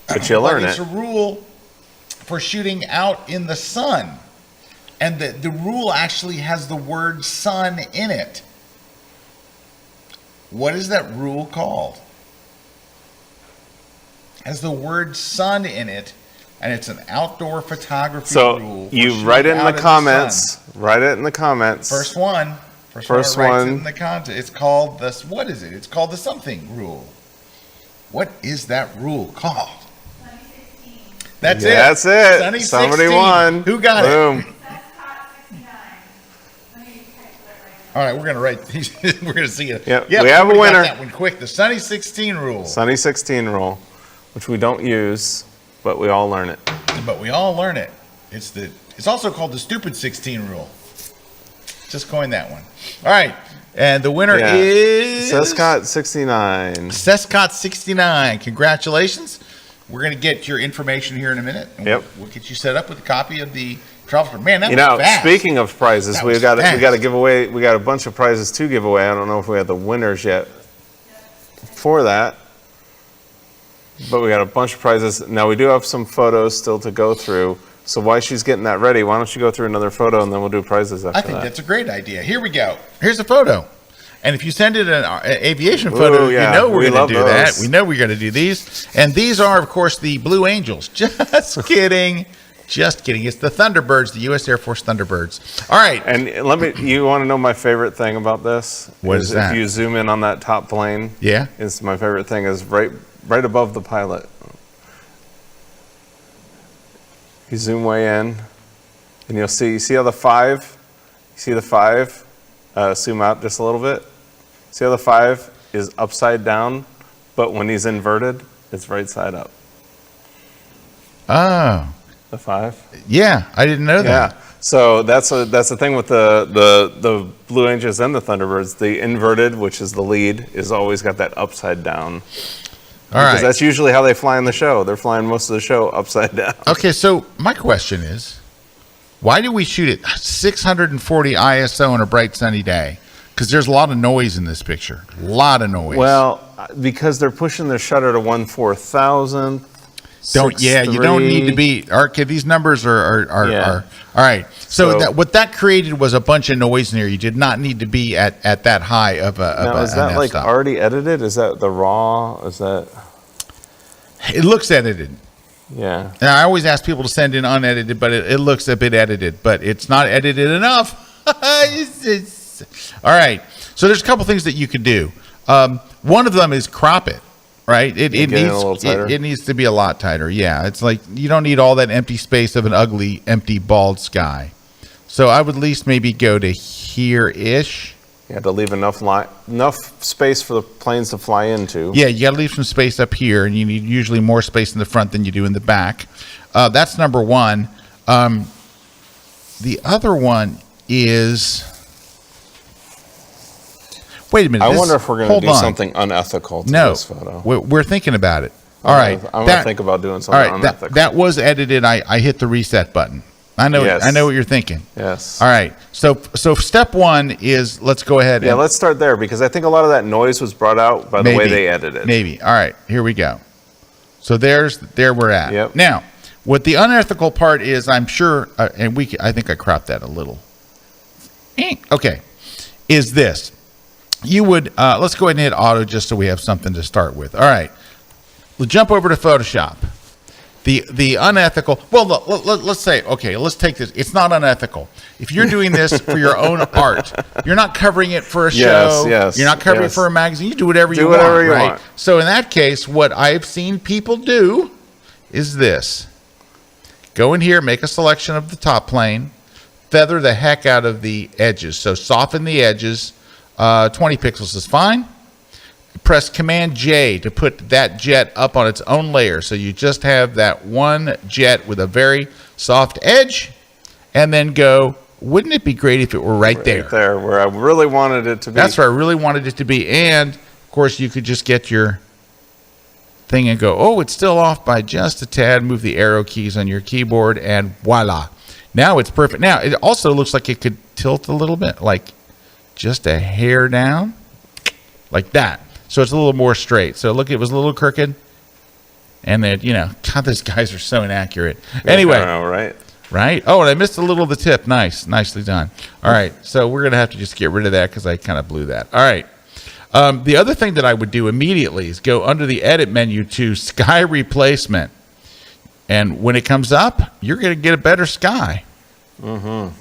But you learn It's it. a rule for shooting out in the sun. And the rule actually has the word sun in it. What is that rule called? It has the word sun in it, and it's an outdoor photography rule. So for you shooting write it in out the sun. comments. Write it in the comments. First one. First one. Writes it one. in the content. It's called this. What is it? It's called the something rule. What is that rule called? That's it. That's it. Sunny Somebody 16. won. Who got it? Boom. All right, we're gonna write. We're gonna see it. Yep, Yeah, we have a somebody got winner. That one quick. The Sunny 16 rule. Sunny 16 rule, which we don't use, but we all learn it. But we all learn it. It's also called the stupid 16 rule. Just coined that one. All right, and the winner Yeah. is Sescott 69. Sescott 69. Congratulations. We're gonna get your information here in a minute. And Yep. We'll get you set up with a copy of the travel. Man, that You was know, fast. speaking of prizes, That we was got fast. to give away. We got a bunch of prizes to give away. I don't know if we have the winners yet for that, but we got a bunch of prizes. Now we do have some photos still to go through. So while she's getting that ready, why don't you go through another photo and then we'll do prizes after I think that. that's a great idea. Here we go. Here's a photo. And if you send it an aviation photo, Ooh, yeah. you know we're We going to love do that. those. We know we're going to do these. And these are, of course, the Blue Angels. Just kidding. Just kidding. It's the Thunderbirds, the U.S. Air Force Thunderbirds. All right. And you want to know my favorite thing about this? What is that? If you zoom in on that top plane, Yeah. it's my favorite thing is right above the pilot. You zoom way in, and you see how the 5, zoom out just a little bit. See how the 5 is upside down, but when he's inverted, it's right side up. Oh, The 5. yeah. I didn't know that. Yeah. So that's the thing with the Blue Angels and the Thunderbirds. The inverted, which is the lead, is always got that upside down. All right. Because that's usually how they fly in the show. They're flying most of the show upside down. Okay, so my question is, why do we shoot at 640 ISO on a bright sunny day? Because there's a lot of noise in this picture. A lot of noise. Well, because they're pushing their shutter to 1/4000th. You don't need to be. Okay, these numbers are Yeah. all right. So, So- what that created was a bunch of noise in there. You did not need to be at that high of a. Now, is that like already edited? Is that the raw? Is that? It looks edited. Yeah. And I always ask people to send in unedited, but it looks a bit edited, but it's not edited enough. All right. So there's a couple things that you can do. One of them is crop it. Right, it Get it a little tighter. it needs to be a lot tighter. Yeah, it's like you don't need all that empty space of an ugly, empty, bald sky. So I would at least maybe go to here-ish. You had to leave enough space for the planes to fly into. Yeah, you got to leave some space up here, and you need usually more space in the front than you do in the back. That's number one. The other one is... Wait a minute. I wonder if we're going to do something unethical to this photo. We're thinking about it. All right. I'm going to think about doing something unethical. That was edited. I hit the reset button. I know what you're thinking. Yes. All right. So step one is, let's go ahead. Yeah, let's start there, because I think a lot of that noise was brought out by the way they edited. Maybe. All right. Here we go. So there we're at. Yep. Now, what the unethical part is, I'm sure, I think I cropped that a little. Okay. Is this. You would, let's go ahead and hit auto just so we have something to start with. All right. We'll jump over to Photoshop. The unethical, well, let's say, okay, let's take this. It's not unethical. If you're doing this for your own art, you're not covering it for a show. Yes, you're not covering it for a magazine. You do whatever you want, right? So in that case, what I've seen people do is this. Go in here, make a selection of the top plane, feather the heck out of the edges. So soften the edges. 20 pixels is fine. Press Command J to put that jet up on its own layer. So you just have that one jet with a very soft edge, and then go, wouldn't it be great if it were right there? Right there, where I really wanted it to be. That's where I really wanted it to be. And, of course, you could just get your thing and go, oh, it's still off by just a tad. Move the arrow keys on your keyboard, and voila. Now it's perfect. Now, it also looks like it could tilt a little bit, like just a hair down, like that. So it's a little more straight. So look, it was a little crooked. And then, God, these guys are so inaccurate. Anyway. I know, right? Right? Oh, and I missed a little of the tip. Nice. Nicely done. All right. So we're going to have to just get rid of that because I kind of blew that. All right. The other thing that I would do immediately is go under the edit menu to sky replacement. And when it comes up, you're going to get a better sky. Mm-hmm.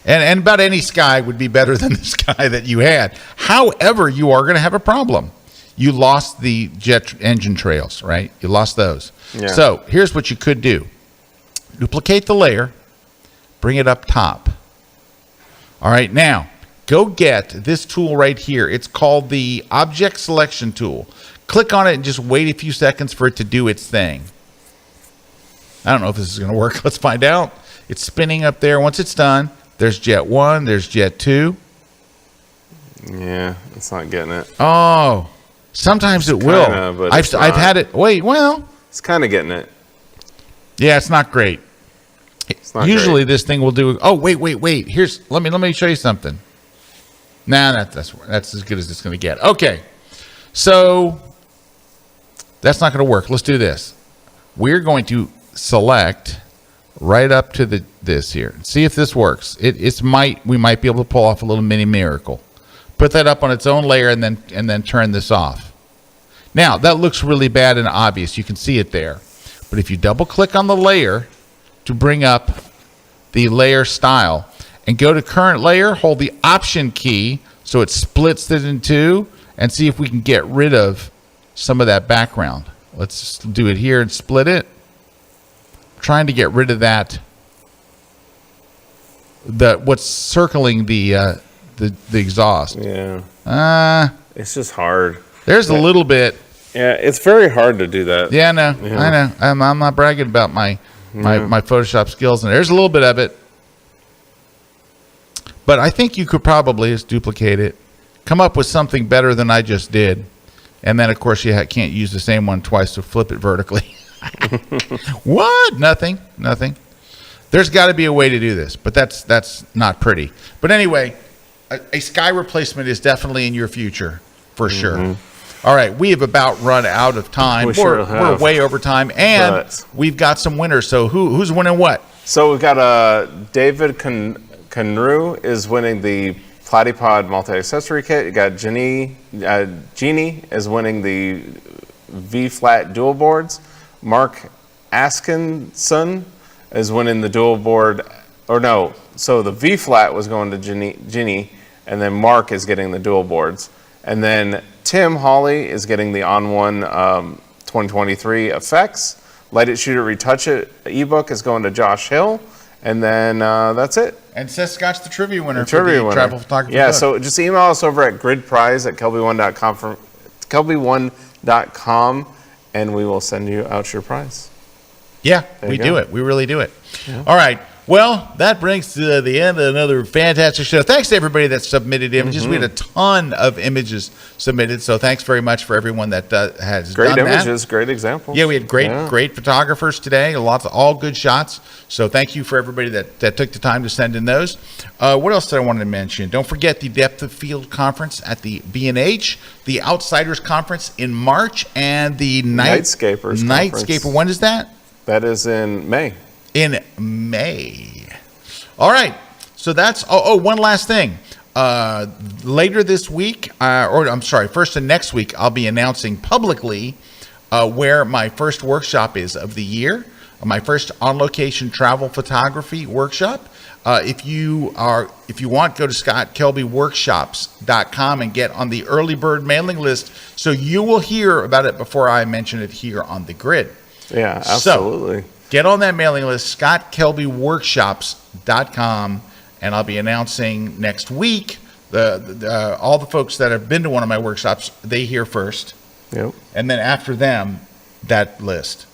And about any sky would be better than the sky that you had. However, you are going to have a problem. You lost the jet engine trails, right? You lost those. Yeah. So here's what you could do. Duplicate the layer. Bring it up top. All right, now, go get this tool right here. It's called the Object Selection Tool. Click on it and just wait a few seconds for it to do its thing. I don't know if this is going to work. Let's find out. It's spinning up there. Once it's done, there's Jet 1, there's Jet 2. Yeah, it's not getting it. Oh, sometimes it will. But I've had it. Wait, well. It's kind of getting it. Yeah, it's not great. It's not Usually great. this thing will do. Oh, wait. Here's let me show you something. Nah, that's as good as it's going to get. Okay, so that's not going to work. Let's do this. We're going to select right up to this here. See if this works. We might be able to pull off a little mini miracle. Put that up on its own layer and then turn this off. Now that looks really bad and obvious. You can see it there. But if you double click on the layer to bring up the layer style and go to current layer, hold the option key so it splits it in two, and see if we can get rid of some of that background. Let's do it here and split it. Trying to get rid of that, what's circling the exhaust. Yeah. It's just hard. There's a little bit. Yeah, it's very hard to do that. Yeah, no, yeah. I know. I'm not bragging about my Photoshop skills, and there's a little bit of it. But I think you could probably just duplicate it, come up with something better than I just did, and then of course you can't use the same one twice, so flip it vertically. What? Nothing. There's got to be a way to do this, but that's not pretty. But anyway, a sky replacement is definitely in your future for sure. All right, we have about run out of time. We're way over time, and we've got some winners. So who's winning what? So we've got David Conru is winning the Platypod multi-accessory kit. You got Jeannie is winning the V-flat dual boards. Mark Askinson is winning the dual board, so the V-flat was going to Ginny, and then Mark is getting the dual boards. And then Tim Hawley is getting the On1 2023 effects. Light It, Shoot It, Retouch It ebook is going to Josh Hill. And then that's it. And Seth Scott's the trivia winner for Trivia the winner. travel photography Yeah, book. so just email us over at gridprize@kelby1.com kelby1.com, and we will send you out your prize. Yeah, There we you do go. it. We really do it. All right. Well, that brings to the end of another fantastic show. Thanks to everybody that submitted images. We had a ton of images submitted, so thanks very much for everyone that has Great done that. images, great examples. Yeah, we had great photographers today. Lots of all good shots. So thank you for everybody that took the time to send in those. What else did I want to mention? Don't forget the Depth of Field Conference at the B&H, the Outsiders Conference in March, and the Nightscapers Nightscaper. Conference. When is that? That is in May. In May. All right. So that's one last thing. Later this week, first and next week, I'll be announcing publicly where my first workshop is of the year, my first on-location travel photography workshop. If you want, go to ScottKelbyWorkshops.com and get on the early bird mailing list, so you will hear about it before I mention it here on the grid. Yeah, absolutely. So, get on that mailing list, ScottKelbyWorkshops.com, and I'll be announcing next week all the folks that have been to one of my workshops, they hear first. Yep. And then after them, that list.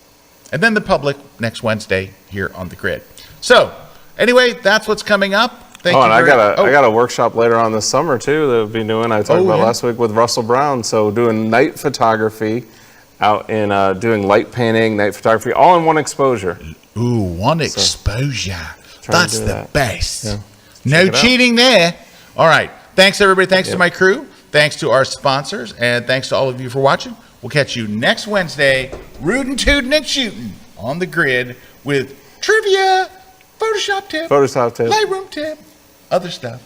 And then the public next Wednesday here on the grid. So, anyway, that's what's coming up. Thank you. And I got a workshop later on this summer too that we'll be doing. I talked about last week with Russell Brown. So doing night photography out in doing light painting, night photography, all in one exposure. Ooh, one exposure. That's the best. Yeah. No cheating there. All right. Thanks, everybody. Thanks to my crew. Thanks to our sponsors. And thanks to all of you for watching. We'll catch you next Wednesday, rootin', tootin', and shootin' on the grid with trivia, Photoshop tip, Photoshop tip. Lightroom tip, other stuff.